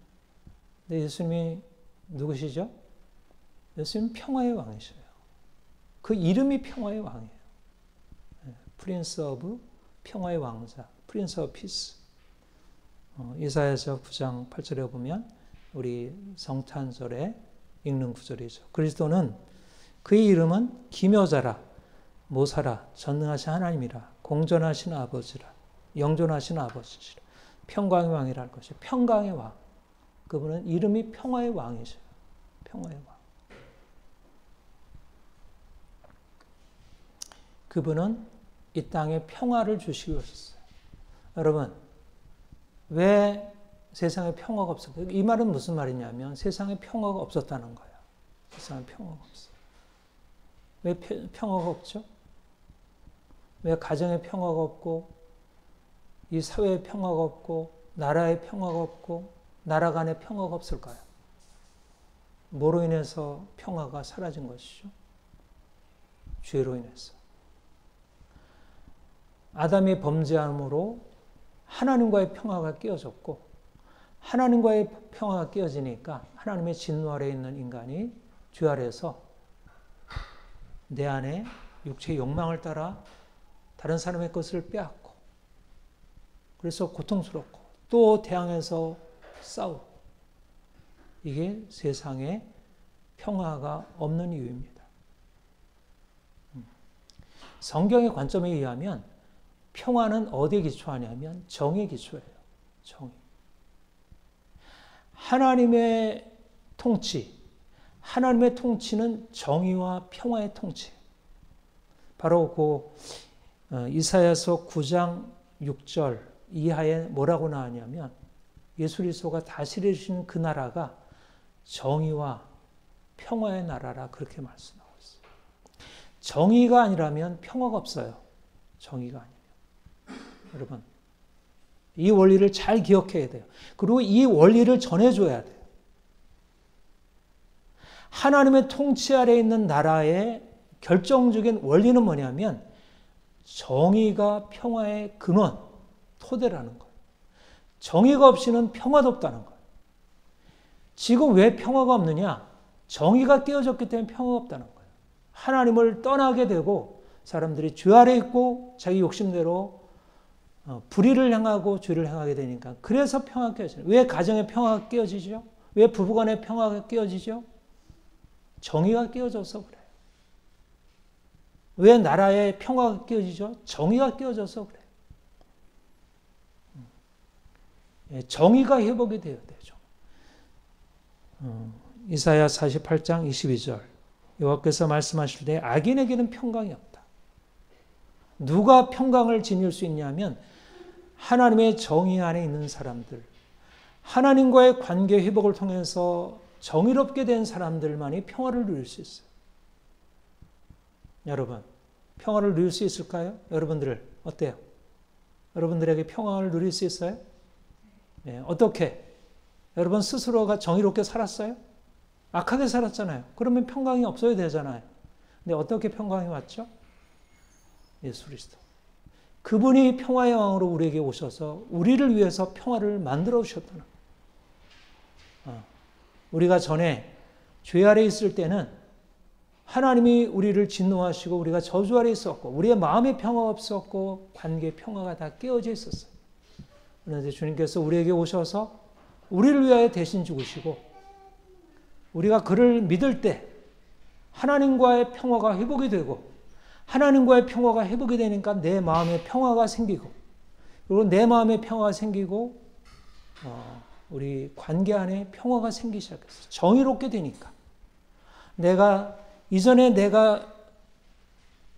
근데 예수님이 누구시죠? 예수님은 평화의 왕이셔요. 그 이름이 평화의 왕이에요. 프린스 오브 평화의 왕자, 프린스 오브 피스. 이사야서 9장 8절에 보면 우리 성탄절에 읽는 구절이죠. 그리스도는 그의 이름은 기묘자라, 모사라, 전능하신 하나님이라, 공전하신 아버지라, 영존하신 아버지시라, 평강의 왕이라 할 것이요. 평강의 왕. 그분은 이름이 평화의 왕이셔요. 평화의 왕. 그분은 이 땅에 평화를 주시기 오셨어요. 여러분, 왜 세상에 평화가 없었어요? 이 말은 무슨 말이냐면 세상에 평화가 없었다는 거예요. 세상에 평화가 없어요. 왜 평화가 없죠? 왜 가정에 평화가 없고 이 사회에 평화가 없고 나라에 평화가 없고 나라 간에 평화가 없을까요? 뭐로 인해서 평화가 사라진 것이죠? 죄로 인해서. 아담이 범죄함으로 하나님과의 평화가 깨어졌고 하나님과의 평화가 깨어지니까 하나님의 진노 아래에 있는 인간이 죄 아래에서 내 안에 육체의 욕망을 따라 다른 사람의 것을 빼앗고 그래서 고통스럽고 또 대항해서 싸우고 이게 세상에 평화가 없는 이유입니다. 성경의 관점에 의하면 평화는 어디에 기초하냐면 정의에 기초해요. 정의. 하나님의 통치, 하나님의 통치는 정의와 평화의 통치. 바로 그 이사야서 9장 6절 이하에 뭐라고 나왔냐면 예수 그리스도가 다스리신 그 나라가 정의와 평화의 나라라 그렇게 말씀하고 있어요. 정의가 아니라면 평화가 없어요. 정의가 아니면. 여러분, 이 원리를 잘 기억해야 돼요. 그리고 이 원리를 전해줘야 돼요. 하나님의 통치 아래에 있는 나라의 결정적인 원리는 뭐냐면 정의가 평화의 근원, 토대라는 거예요. 정의가 없이는 평화도 없다는 거예요. 지금 왜 평화가 없느냐? 정의가 깨어졌기 때문에 평화가 없다는 거예요. 하나님을 떠나게 되고 사람들이 죄 아래 있고 자기 욕심대로 불의를 향하고 죄를 행하게 되니까 그래서 평화가 깨어지죠. 왜 가정의 평화가 깨어지죠? 왜 부부간의 평화가 깨어지죠? 정의가 깨어져서 그래요. 왜 나라의 평화가 깨어지죠? 정의가 깨어져서 그래요. 정의가 회복이 되어야 되죠. 이사야 48장 22절 여호와께서 말씀하실 때 악인에게는 평강이 없다. 누가 평강을 지닐 수 있냐면 하나님의 정의 안에 있는 사람들, 하나님과의 관계 회복을 통해서 정의롭게 된 사람들만이 평화를 누릴 수 있어요. 여러분, 평화를 누릴 수 있을까요? 여러분들 어때요? 여러분들에게 평화를 누릴 수 있어요? 네, 어떻게? 여러분 스스로가 정의롭게 살았어요? 악하게 살았잖아요. 그러면 평강이 없어야 되잖아요. 근데 어떻게 평강이 왔죠? 예수 그리스도. 그분이 평화의 왕으로 우리에게 오셔서 우리를 위해서 평화를 만들어 주셨다는 거예요. 우리가 전에 죄 아래 있을 때는 하나님이 우리를 진노하시고 우리가 저주 아래 있었고 우리의 마음의 평화가 없었고 관계의 평화가 다 깨어져 있었어요. 그런데 주님께서 우리에게 오셔서 우리를 위하여 대신 죽으시고 우리가 그를 믿을 때 하나님과의 평화가 회복이 되고 하나님과의 평화가 회복이 되니까 내 마음의 평화가 생기고 그리고 내 마음의 평화가 생기고 우리 관계 안에 평화가 생기기 시작했어요. 정의롭게 되니까. 이전에 내가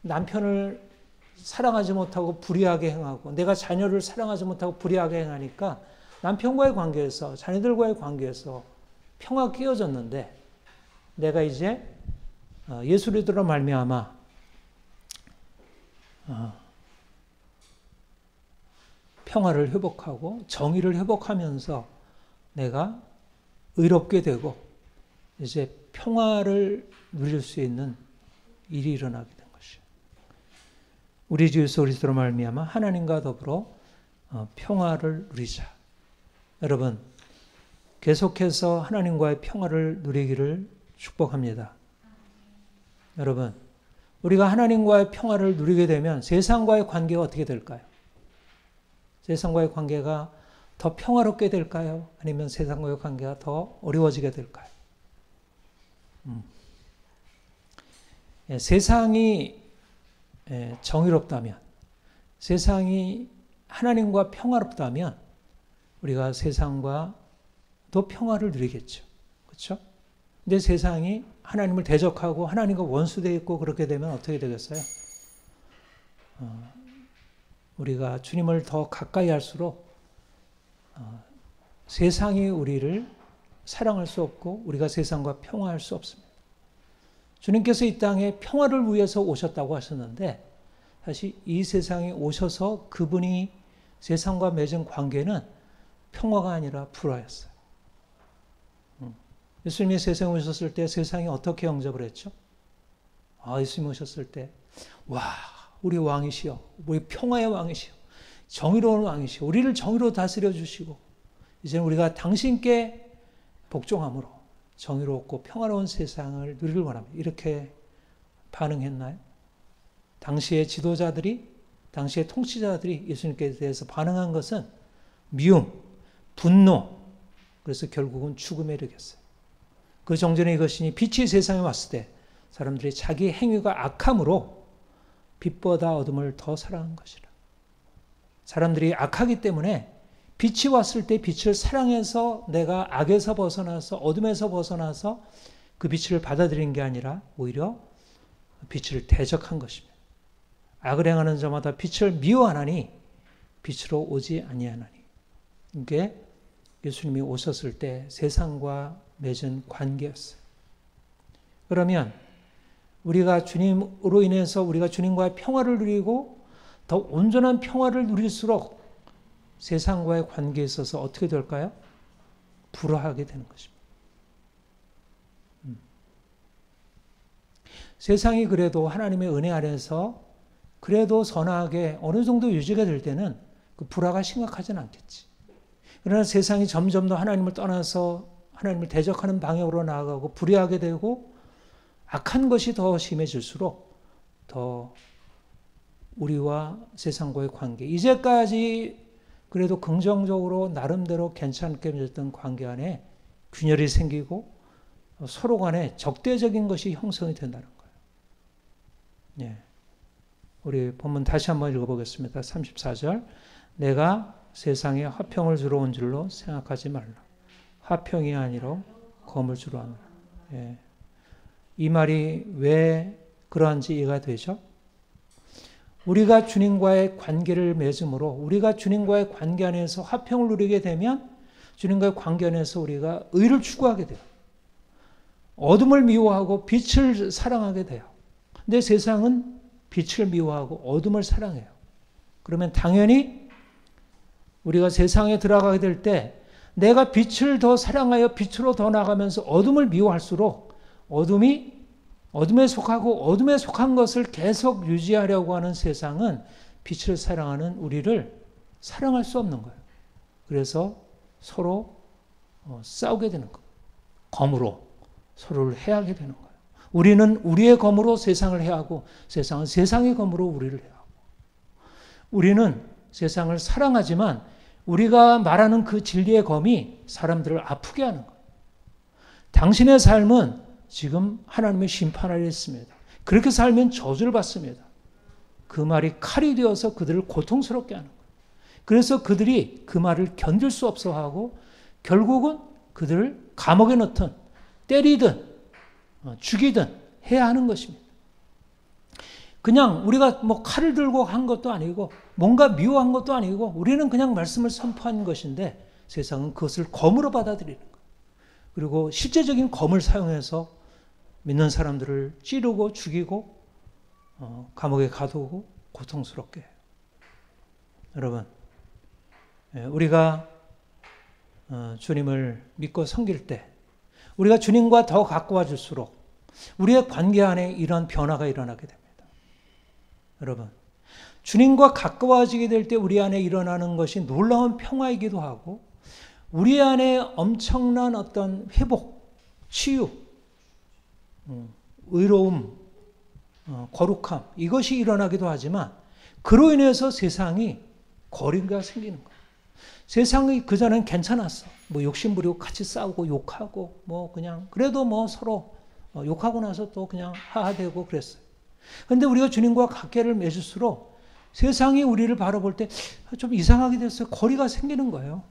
남편을 사랑하지 못하고 불의하게 행하고 내가 자녀를 사랑하지 못하고 불의하게 행하니까 남편과의 관계에서 자녀들과의 관계에서 평화가 깨어졌는데 내가 이제 예수 그리스도로 말미암아 평화를 회복하고 정의를 회복하면서 내가 의롭게 되고 이제 평화를 누릴 수 있는 일이 일어나게 된 것이에요. 우리 주 예수 그리스도로 말미암아 하나님과 더불어 평화를 누리자. 여러분 계속해서 하나님과의 평화를 누리기를 축복합니다. 여러분 우리가 하나님과의 평화를 누리게 되면 세상과의 관계가 어떻게 될까요? 세상과의 관계가 더 평화롭게 될까요? 아니면 세상과의 관계가 더 어려워지게 될까요? 세상이 정의롭다면, 세상이 하나님과 평화롭다면 우리가 세상과 더 평화를 누리겠죠. 그렇죠? 근데 세상이 하나님을 대적하고 하나님과 원수되어 있고 그렇게 되면 어떻게 되겠어요? 우리가 주님을 더 가까이 할수록 세상이 우리를 사랑할 수 없고 우리가 세상과 평화할 수 없습니다. 주님께서 이 땅에 평화를 위해서 오셨다고 하셨는데 사실 이 세상에 오셔서 그분이 세상과 맺은 관계는 평화가 아니라 불화였어요. 예수님이 세상에 오셨을 때 세상이 어떻게 영접을 했죠? 예수님 오셨을 때 우리 왕이시여, 우리 평화의 왕이시여, 정의로운 왕이시여, 우리를 정의로 다스려 주시고 이제는 우리가 당신께 복종함으로 정의롭고 평화로운 세상을 누리길 원합니다. 이렇게 반응했나요? 당시의 지도자들이, 당시의 통치자들이 예수님께 대해서 반응한 것은 미움, 분노, 그래서 결국은 죽음에 이르겠어요. 그 정전에 이것이니 빛이 세상에 왔을 때 사람들이 자기 행위가 악함으로 빛보다 어둠을 더 사랑한 것이라. 사람들이 악하기 때문에 빛이 왔을 때 빛을 사랑해서 내가 악에서 벗어나서 어둠에서 벗어나서 그 빛을 받아들인 게 아니라 오히려 빛을 대적한 것입니다. 악을 행하는 자마다 빛을 미워하나니 빛으로 오지 아니하나니. 이게 예수님이 오셨을 때 세상과 맺은 관계였어요. 그러면 우리가 주님으로 인해서 우리가 주님과의 평화를 누리고 더 온전한 평화를 누릴수록 세상과의 관계에 있어서 어떻게 될까요? 불화하게 되는 것입니다. 세상이 그래도 하나님의 은혜 아래서 그래도 선하게 어느 정도 유지가 될 때는 그 불화가 심각하진 않겠지. 그러나 세상이 점점 더 하나님을 떠나서 하나님을 대적하는 방향으로 나아가고 불의하게 되고 악한 것이 더 심해질수록 더 우리와 세상과의 관계, 이제까지 그래도 긍정적으로 나름대로 괜찮게 맺었던 관계 안에 균열이 생기고 서로 간에 적대적인 것이 형성이 된다는 거예요. 예. 우리 본문 다시 한번 읽어보겠습니다. 34절. 내가 세상에 화평을 주러 온 줄로 생각하지 말라. 화평이 아니라 검을 주러 하노라. 예. 이 말이 왜 그러한지 이해가 되죠? 우리가 주님과의 관계를 맺음으로 우리가 주님과의 관계 안에서 화평을 누리게 되면 주님과의 관계 안에서 우리가 의를 추구하게 돼요. 어둠을 미워하고 빛을 사랑하게 돼요. 근데 세상은 빛을 미워하고 어둠을 사랑해요. 그러면 당연히 우리가 세상에 들어가게 될 때 내가 빛을 더 사랑하여 빛으로 더 나가면서 어둠을 미워할수록 어둠에 속하고 어둠에 속한 것을 계속 유지하려고 하는 세상은 빛을 사랑하는 우리를 사랑할 수 없는 거예요. 그래서 서로 싸우게 되는 거예요. 검으로 서로를 해하게 되는 거예요. 우리는 우리의 검으로 세상을 해하고 세상은 세상의 검으로 우리를 해하고, 우리는 세상을 사랑하지만 우리가 말하는 그 진리의 검이 사람들을 아프게 하는 거예요. 당신의 삶은 지금 하나님의 심판 아래 있습니다. 그렇게 살면 저주를 받습니다. 그 말이 칼이 되어서 그들을 고통스럽게 하는 거예요. 그래서 그들이 그 말을 견딜 수 없어 하고 결국은 그들을 감옥에 넣든 때리든 죽이든 해야 하는 것입니다. 그냥 우리가 뭐 칼을 들고 한 것도 아니고 뭔가 미워한 것도 아니고 우리는 그냥 말씀을 선포한 것인데 세상은 그것을 검으로 받아들이는 거예요. 그리고 실제적인 검을 사용해서 믿는 사람들을 찌르고 죽이고 감옥에 가두고 고통스럽게 해요. 여러분, 우리가 주님을 믿고 섬길 때 우리가 주님과 더 가까워질수록 우리의 관계 안에 이런 변화가 일어나게 됩니다. 여러분, 주님과 가까워지게 될 때 우리 안에 일어나는 것이 놀라운 평화이기도 하고 우리 안에 엄청난 어떤 회복, 치유, 의로움, 거룩함, 이것이 일어나기도 하지만 그로 인해서 세상이 거리가 생기는 거예요. 세상이 그전엔 괜찮았어. 뭐 욕심부리고 같이 싸우고 욕하고 뭐 그냥 그래도 뭐 서로 욕하고 나서 또 그냥 하하되고 그랬어요. 그런데 우리가 주님과 관계를 맺을수록 세상이 우리를 바라볼 때 좀 이상하게 됐어요. 거리가 생기는 거예요.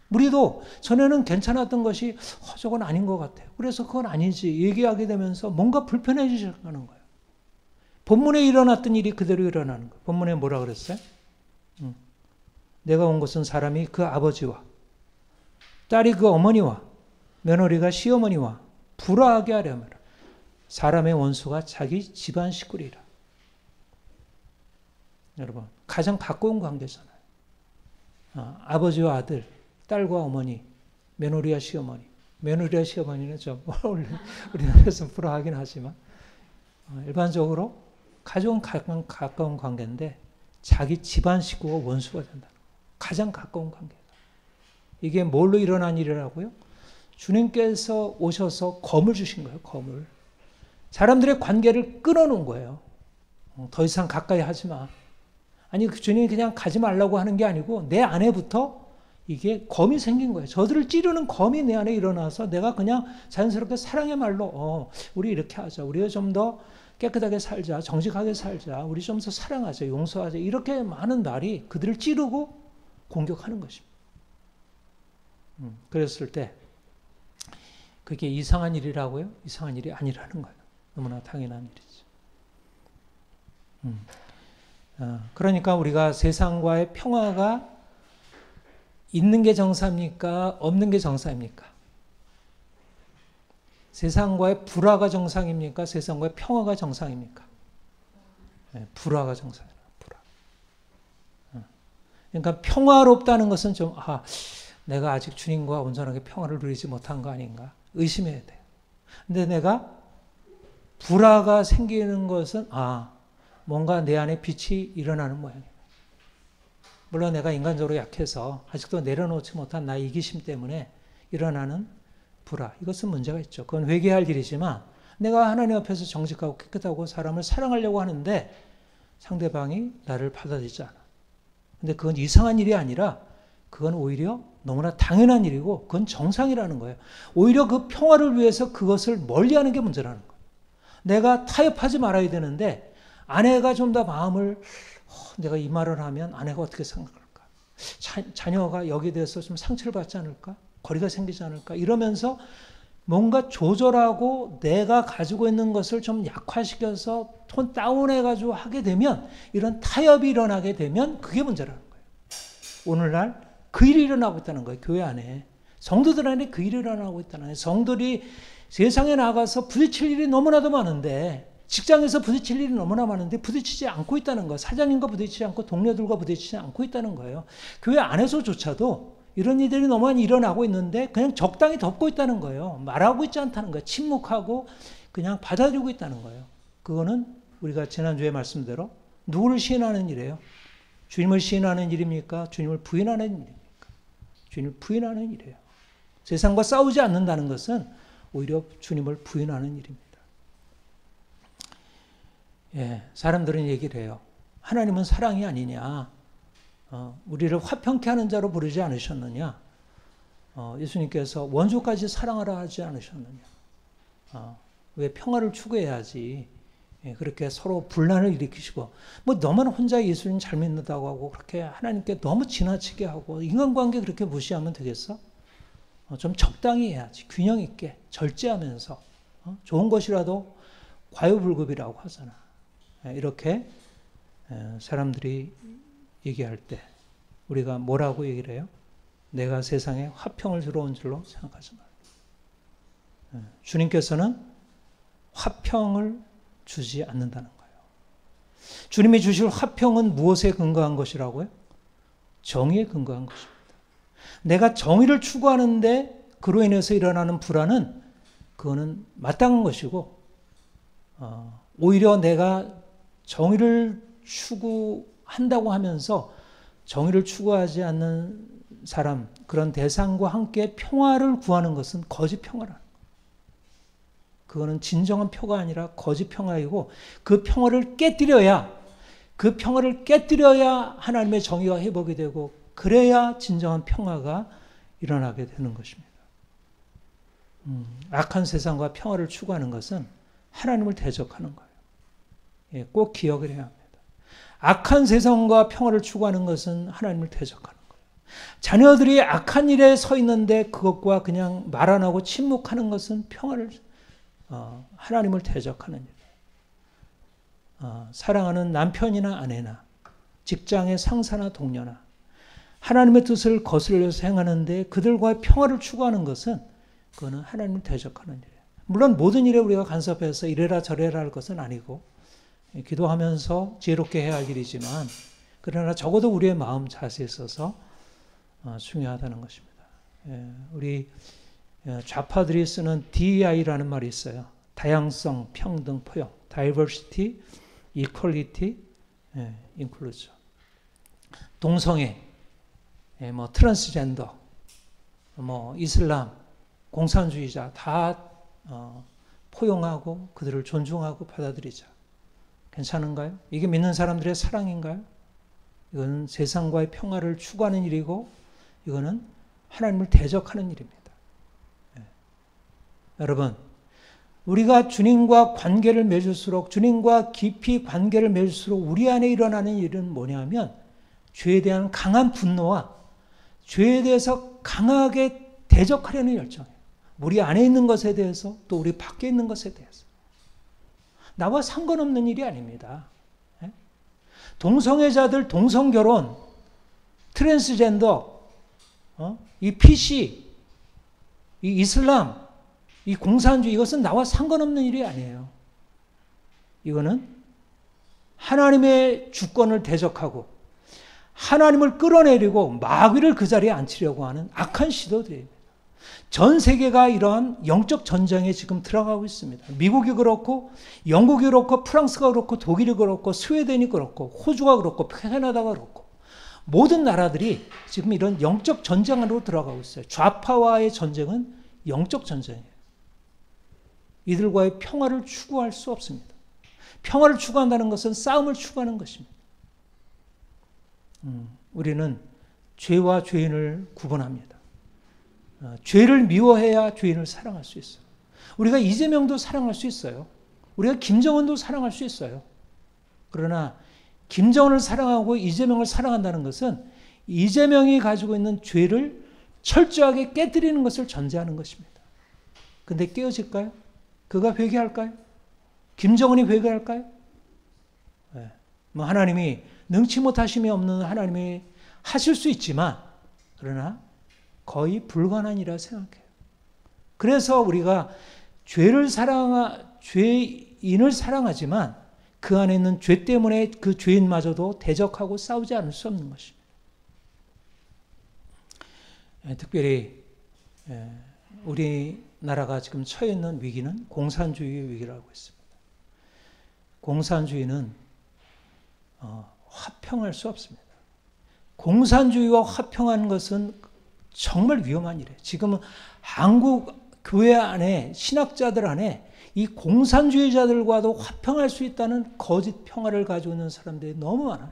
우리도 전에는 괜찮았던 것이 저건 아닌 것 같아요. 그래서 그건 아니지 얘기하게 되면서 뭔가 불편해지기 시작하는 거예요. 본문에 일어났던 일이 그대로 일어나는 거예요. 본문에 뭐라 그랬어요? 내가 온 것은 사람이 그 아버지와 딸이 그 어머니와 며느리가 시어머니와 불화하게 하려면 사람의 원수가 자기 집안 식구리라. 여러분, 가장 가까운 관계잖아요. 아버지와 아들, 딸과 어머니, 며느리와 시어머니. 며느리와 시어머니는 좀 우리나라에서 불화하긴 하지만 일반적으로 가장 가까운 관계인데 자기 집안 식구가 원수가 된다. 가장 가까운 관계다. 이게 뭘로 일어난 일이라고요? 주님께서 오셔서 검을 주신 거예요. 검을. 사람들의 관계를 끊어놓은 거예요. 더 이상 가까이 하지 마. 아니 주님이 그냥 가지 말라고 하는 게 아니고 내 안에부터 이게 검이 생긴 거예요. 저들을 찌르는 검이 내 안에 일어나서 내가 그냥 자연스럽게 사랑의 말로 우리 이렇게 하자. 우리가 좀 더 깨끗하게 살자. 정직하게 살자. 우리 좀 더 사랑하자. 용서하자. 이렇게 많은 말이 그들을 찌르고 공격하는 것입니다. 그랬을 때 그게 이상한 일이라고요? 이상한 일이 아니라는 거예요. 너무나 당연한 일이죠. 그러니까 우리가 세상과의 평화가 있는 게 정상입니까? 없는 게 정상입니까? 세상과의 불화가 정상입니까? 세상과의 평화가 정상입니까? 네, 불화가 정상이에요. 불화. 그러니까 평화롭다는 것은 좀 내가 아직 주님과 온전하게 평화를 누리지 못한 거 아닌가 의심해야 돼요. 근데 내가 불화가 생기는 것은 뭔가 내 안에 빛이 일어나는 모양이에요. 물론 내가 인간적으로 약해서 아직도 내려놓지 못한 나의 이기심 때문에 일어나는 불화. 이것은 문제가 있죠. 그건 회개할 일이지만 내가 하나님 앞에서 정직하고 깨끗하고 사람을 사랑하려고 하는데 상대방이 나를 받아들이지 않아. 근데 그건 이상한 일이 아니라 그건 오히려 너무나 당연한 일이고 그건 정상이라는 거예요. 오히려 그 평화를 위해서 그것을 멀리하는 게 문제라는 거예요. 내가 타협하지 말아야 되는데 아내가 좀 더 마음을 내가 이 말을 하면 아내가 어떻게 생각할까? 자녀가 여기에 대해서 좀 상처를 받지 않을까? 거리가 생기지 않을까? 이러면서 뭔가 조절하고 내가 가지고 있는 것을 좀 약화시켜서 톤 다운해가지고 하게 되면 이런 타협이 일어나게 되면 그게 문제라는 거예요. 오늘날 그 일이 일어나고 있다는 거예요. 교회 안에. 성도들 안에 그 일이 일어나고 있다는 거예요. 성도들이 세상에 나가서 부딪힐 일이 너무나도 많은데 직장에서 부딪힐 일이 너무나 많은데 부딪히지 않고 있다는 거예요. 사장님과 부딪히지 않고 동료들과 부딪히지 않고 있다는 거예요. 교회 안에서조차도 이런 일들이 너무 많이 일어나고 있는데 그냥 적당히 덮고 있다는 거예요. 말하고 있지 않다는 거예요. 침묵하고 그냥 받아들이고 있다는 거예요. 그거는 우리가 지난주에 말씀대로 누구를 시인하는 일이에요? 주님을 시인하는 일입니까? 주님을 부인하는 일입니까? 주님을 부인하는 일이에요. 세상과 싸우지 않는다는 것은 오히려 주님을 부인하는 일입니다. 예, 사람들은 얘기를 해요. 하나님은 사랑이 아니냐? 우리를 화평케 하는 자로 부르지 않으셨느냐? 예수님께서 원수까지 사랑하라 하지 않으셨느냐? 왜 평화를 추구해야지? 예, 그렇게 서로 분란을 일으키시고, 뭐 너만 혼자 예수님 잘 믿는다고 하고 그렇게 하나님께 너무 지나치게 하고 인간관계 그렇게 무시하면 되겠어? 좀 적당히 해야지. 균형 있게 절제하면서 좋은 것이라도 과유불급이라고 하잖아. 이렇게 사람들이 얘기할 때 우리가 뭐라고 얘기를 해요? 내가 세상에 화평을 주러 온 줄로 생각하지 말라. 주님께서는 화평을 주지 않는다는 거예요. 주님이 주실 화평은 무엇에 근거한 것이라고요? 정의에 근거한 것입니다. 내가 정의를 추구하는데 그로 인해서 일어나는 불안은 그거는 마땅한 것이고 오히려 내가 정의를 추구한다고 하면서 정의를 추구하지 않는 사람, 그런 대상과 함께 평화를 구하는 것은 거짓 평화라는 거예요. 그거는 진정한 평화가 아니라 거짓 평화이고 그 평화를 깨뜨려야 하나님의 정의가 회복이 되고 그래야 진정한 평화가 일어나게 되는 것입니다. 악한 세상과 평화를 추구하는 것은 하나님을 대적하는 거예요. 예, 꼭 기억을 해야 합니다. 악한 세상과 평화를 추구하는 것은 하나님을 대적하는 거예요. 자녀들이 악한 일에 서 있는데 그것과 그냥 말 안 하고 침묵하는 것은 하나님을 대적하는 일이에요. 사랑하는 남편이나 아내나 직장의 상사나 동료나 하나님의 뜻을 거슬려서 행하는데 그들과의 평화를 추구하는 것은 그거는 하나님을 대적하는 일이에요. 물론 모든 일에 우리가 간섭해서 이래라 저래라 할 것은 아니고 기도하면서 지혜롭게 해야 할 일이지만 그러나 적어도 우리의 마음 자세에 있어서 중요하다는 것입니다. 우리 좌파들이 쓰는 DEI라는 말이 있어요. 다양성, 평등, 포용. Diversity, Equality, Inclusion. 동성애, 뭐 트랜스젠더, 뭐 이슬람, 공산주의자 다 포용하고 그들을 존중하고 받아들이자. 괜찮은가요? 이게 믿는 사람들의 사랑인가요? 이건 세상과의 평화를 추구하는 일이고 이거는 하나님을 대적하는 일입니다. 여러분, 우리가 주님과 관계를 맺을수록 주님과 깊이 관계를 맺을수록 우리 안에 일어나는 일은 뭐냐면 죄에 대한 강한 분노와 죄에 대해서 강하게 대적하려는 열정이에요. 우리 안에 있는 것에 대해서 또 우리 밖에 있는 것에 대해서. 나와 상관없는 일이 아닙니다. 동성애자들 동성결혼, 트랜스젠더, 이 PC, 이 이슬람, 이 공산주의 이것은 나와 상관없는 일이 아니에요. 이거는 하나님의 주권을 대적하고 하나님을 끌어내리고 마귀를 그 자리에 앉히려고 하는 악한 시도들입니다. 전 세계가 이러한 영적 전쟁에 지금 들어가고 있습니다. 미국이 그렇고 영국이 그렇고 프랑스가 그렇고 독일이 그렇고 스웨덴이 그렇고 호주가 그렇고 캐나다가 그렇고 모든 나라들이 지금 이런 영적 전쟁 안으로 들어가고 있어요. 좌파와의 전쟁은 영적 전쟁이에요. 이들과의 평화를 추구할 수 없습니다. 평화를 추구한다는 것은 싸움을 추구하는 것입니다. 우리는 죄와 죄인을 구분합니다. 죄를 미워해야 죄인을 사랑할 수 있어요. 우리가 이재명도 사랑할 수 있어요. 우리가 김정은도 사랑할 수 있어요. 그러나 김정은을 사랑하고 이재명을 사랑한다는 것은 이재명이 가지고 있는 죄를 철저하게 깨뜨리는 것을 전제하는 것입니다. 근데 깨어질까요? 그가 회개할까요? 김정은이 회개할까요? 네. 뭐 하나님이 능치 못하심이 없는 하나님이 하실 수 있지만 그러나 거의 불가능이라 생각해요. 그래서 우리가 죄를 죄 죄인을 사랑하지만 그 안에 있는 죄 때문에 그 죄인마저도 대적하고 싸우지 않을 수 없는 것입니다. 특별히 우리나라가 지금 처해 있는 위기는 공산주의의 위기라고 했습니다. 공산주의는 화평할 수 없습니다. 공산주의와 화평하는 것은 정말 위험한 일이에요. 지금은 한국 교회 안에, 신학자들 안에 이 공산주의자들과도 화평할 수 있다는 거짓 평화를 가지고 있는 사람들이 너무 많아요.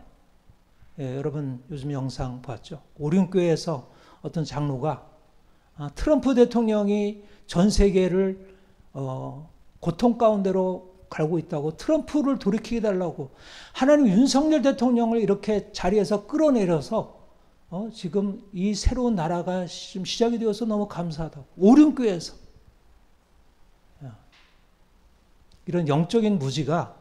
여러분 요즘 영상 봤죠? 오륜교회에서 어떤 장로가 트럼프 대통령이 전 세계를 고통 가운데로 갈고 있다고 트럼프를 돌이키게 달라고 하나님 윤석열 대통령을 이렇게 자리에서 끌어내려서 지금 이 새로운 나라가 지금 시작이 되어서 너무 감사하다고. 오륜교회에서. 이런 영적인 무지가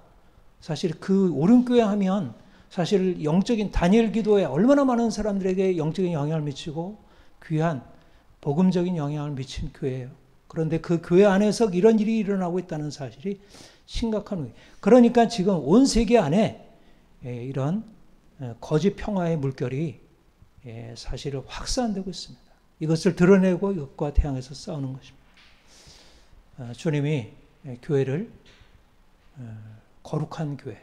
사실 그 오륜교회 하면 사실 영적인 다니엘 기도에 얼마나 많은 사람들에게 영적인 영향을 미치고 귀한 복음적인 영향을 미친 교회예요. 그런데 그 교회 안에서 이런 일이 일어나고 있다는 사실이 심각한 거예요. 그러니까 지금 온 세계 안에 이런 거짓 평화의 물결이 사실은 확산되고 있습니다. 이것을 드러내고 이것과 대항해서 싸우는 것입니다. 주님이 교회를 거룩한 교회,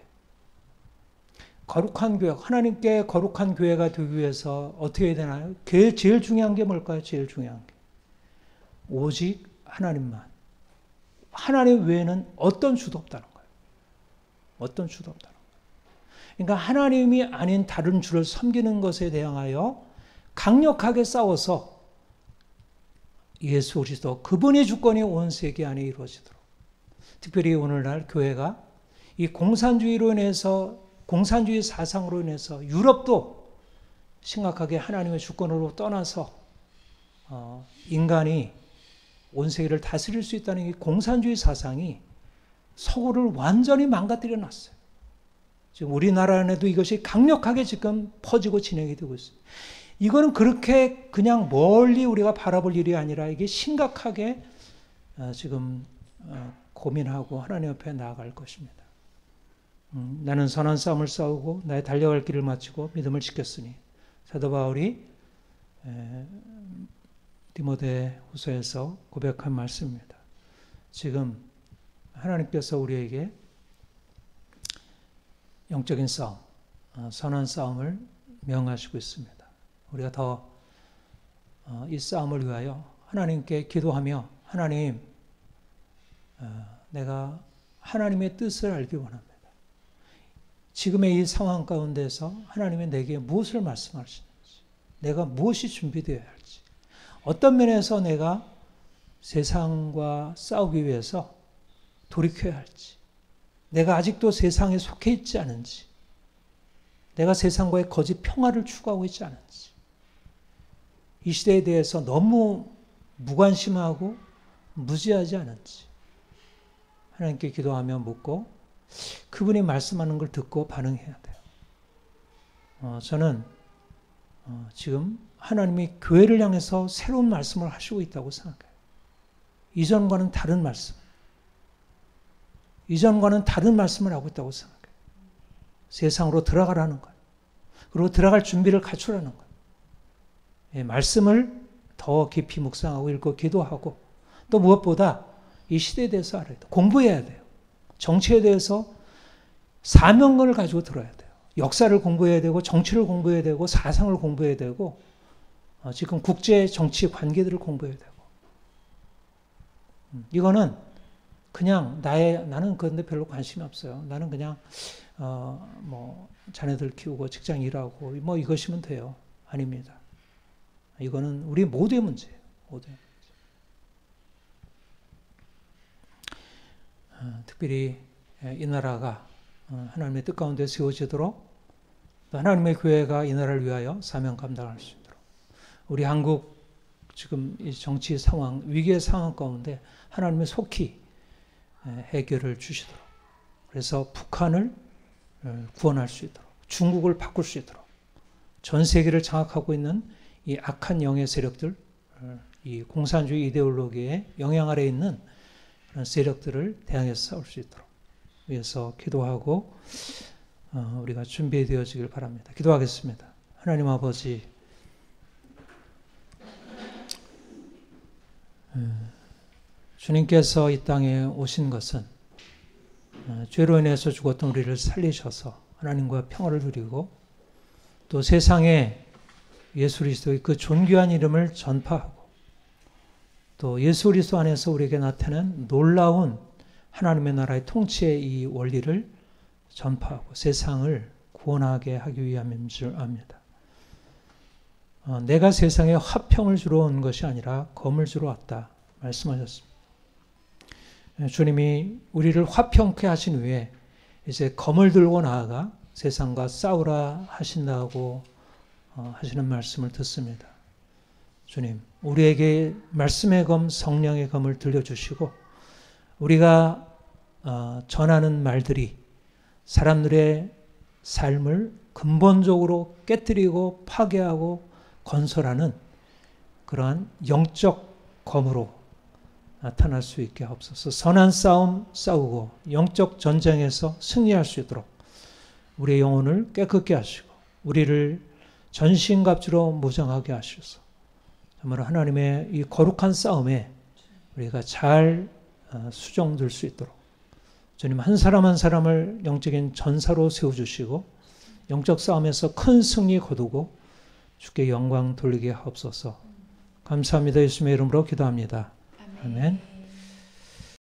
하나님께 거룩한 교회가 되기 위해서 어떻게 해야 되나요? 제일 중요한 게 뭘까요? 제일 중요한 게 오직 하나님만. 하나님 외에는 어떤 주도 없다는 거예요. 어떤 주도 없다는 거예요. 그러니까 하나님이 아닌 다른 주를 섬기는 것에 대하여 강력하게 싸워서 예수 그리스도 그분의 주권이 온 세계 안에 이루어지도록. 특별히 오늘날 교회가 이 공산주의로 인해서 공산주의 사상으로 인해서 유럽도 심각하게 하나님의 주권으로 떠나서 인간이 온 세계를 다스릴 수 있다는 이 공산주의 사상이 서구를 완전히 망가뜨려 놨어요. 지금 우리나라 안에도 이것이 강력하게 지금 퍼지고 진행이 되고 있어요. 이거는 그렇게 그냥 멀리 우리가 바라볼 일이 아니라 이게 심각하게 지금 고민하고 하나님 앞에 나아갈 것입니다. 나는 선한 싸움을 싸우고 나의 달려갈 길을 마치고 믿음을 지켰으니 사도 바울이 디모데후서에서 고백한 말씀입니다. 지금 하나님께서 우리에게 영적인 싸움, 선한 싸움을 명하시고 있습니다. 우리가 더 이 싸움을 위하여 하나님께 기도하며 하나님, 내가 하나님의 뜻을 알기 원합니다. 지금의 이 상황 가운데서 하나님이 내게 무엇을 말씀하시는지, 내가 무엇이 준비되어야 할지, 어떤 면에서 내가 세상과 싸우기 위해서 돌이켜야 할지, 내가 아직도 세상에 속해 있지 않은지, 내가 세상과의 거짓 평화를 추구하고 있지 않은지, 이 시대에 대해서 너무 무관심하고 무지하지 않은지 하나님께 기도하며 묻고 그분이 말씀하는 걸 듣고 반응해야 돼요. 저는 지금 하나님이 교회를 향해서 새로운 말씀을 하시고 있다고 생각해요. 이전과는 다른 말씀. 이전과는 다른 말씀을 하고 있다고 생각해요. 세상으로 들어가라는 거예요. 그리고 들어갈 준비를 갖추라는 거예요. 말씀을 더 깊이 묵상하고 읽고 기도하고 또 무엇보다 이 시대에 대해서 알아야 돼요. 공부해야 돼요. 정치에 대해서 사명을 가지고 들어야 돼요. 역사를 공부해야 되고 정치를 공부해야 되고 사상을 공부해야 되고 지금 국제 정치 관계들을 공부해야 되고 이거는 그냥 나는 그런데 별로 관심이 없어요. 나는 그냥 자녀들 키우고 직장 일하고 이것이면 돼요. 아닙니다. 이거는 우리 모두의 문제예요. 모두의 문제. 특별히 이 나라가 하나님의 뜻 가운데 세워지도록 또 하나님의 교회가 이 나라를 위하여 사명 감당할 수 있도록 우리 한국 지금 이 정치 상황, 위기의 상황 가운데 하나님의 속히 해결을 주시도록 그래서 북한을 구원할 수 있도록 중국을 바꿀 수 있도록 전 세계를 장악하고 있는 이 악한 영의 세력들, 이 공산주의 이데올로기의 영향 아래에 있는 그런 세력들을 대항해서 싸울 수 있도록 위해서 기도하고 우리가 준비되어지길 바랍니다. 기도하겠습니다. 하나님 아버지, 주님께서 이 땅에 오신 것은 죄로 인해서 죽었던 우리를 살리셔서 하나님과 평화를 누리고 또 세상에 예수 그리스도의 그 존귀한 이름을 전파하고 또 예수 그리스도 안에서 우리에게 나타난 놀라운 하나님의 나라의 통치의 이 원리를 전파하고 세상을 구원하게 하기 위함인 줄 압니다. 내가 세상에 화평을 주러 온 것이 아니라 검을 주러 왔다 말씀하셨습니다. 주님이 우리를 화평케 하신 후에 이제 검을 들고 나아가 세상과 싸우라 하신다고 하시는 말씀을 듣습니다. 주님, 우리에게 말씀의 검, 성령의 검을 들려주시고 우리가 전하는 말들이 사람들의 삶을 근본적으로 깨뜨리고 파괴하고 건설하는 그러한 영적 검으로 나타날 수 있게 하옵소서. 선한 싸움 싸우고 영적 전쟁에서 승리할 수 있도록 우리의 영혼을 깨끗게 하시고 우리를 전신갑주로 무장하게 하시소서. 정말 하나님의 이 거룩한 싸움에 우리가 잘 수종될 수 있도록 주님 한 사람 한 사람을 영적인 전사로 세워주시고 영적 싸움에서 큰 승리 거두고 주께 영광 돌리게 하옵소서. 감사합니다. 예수님의 이름으로 기도합니다. 아멘.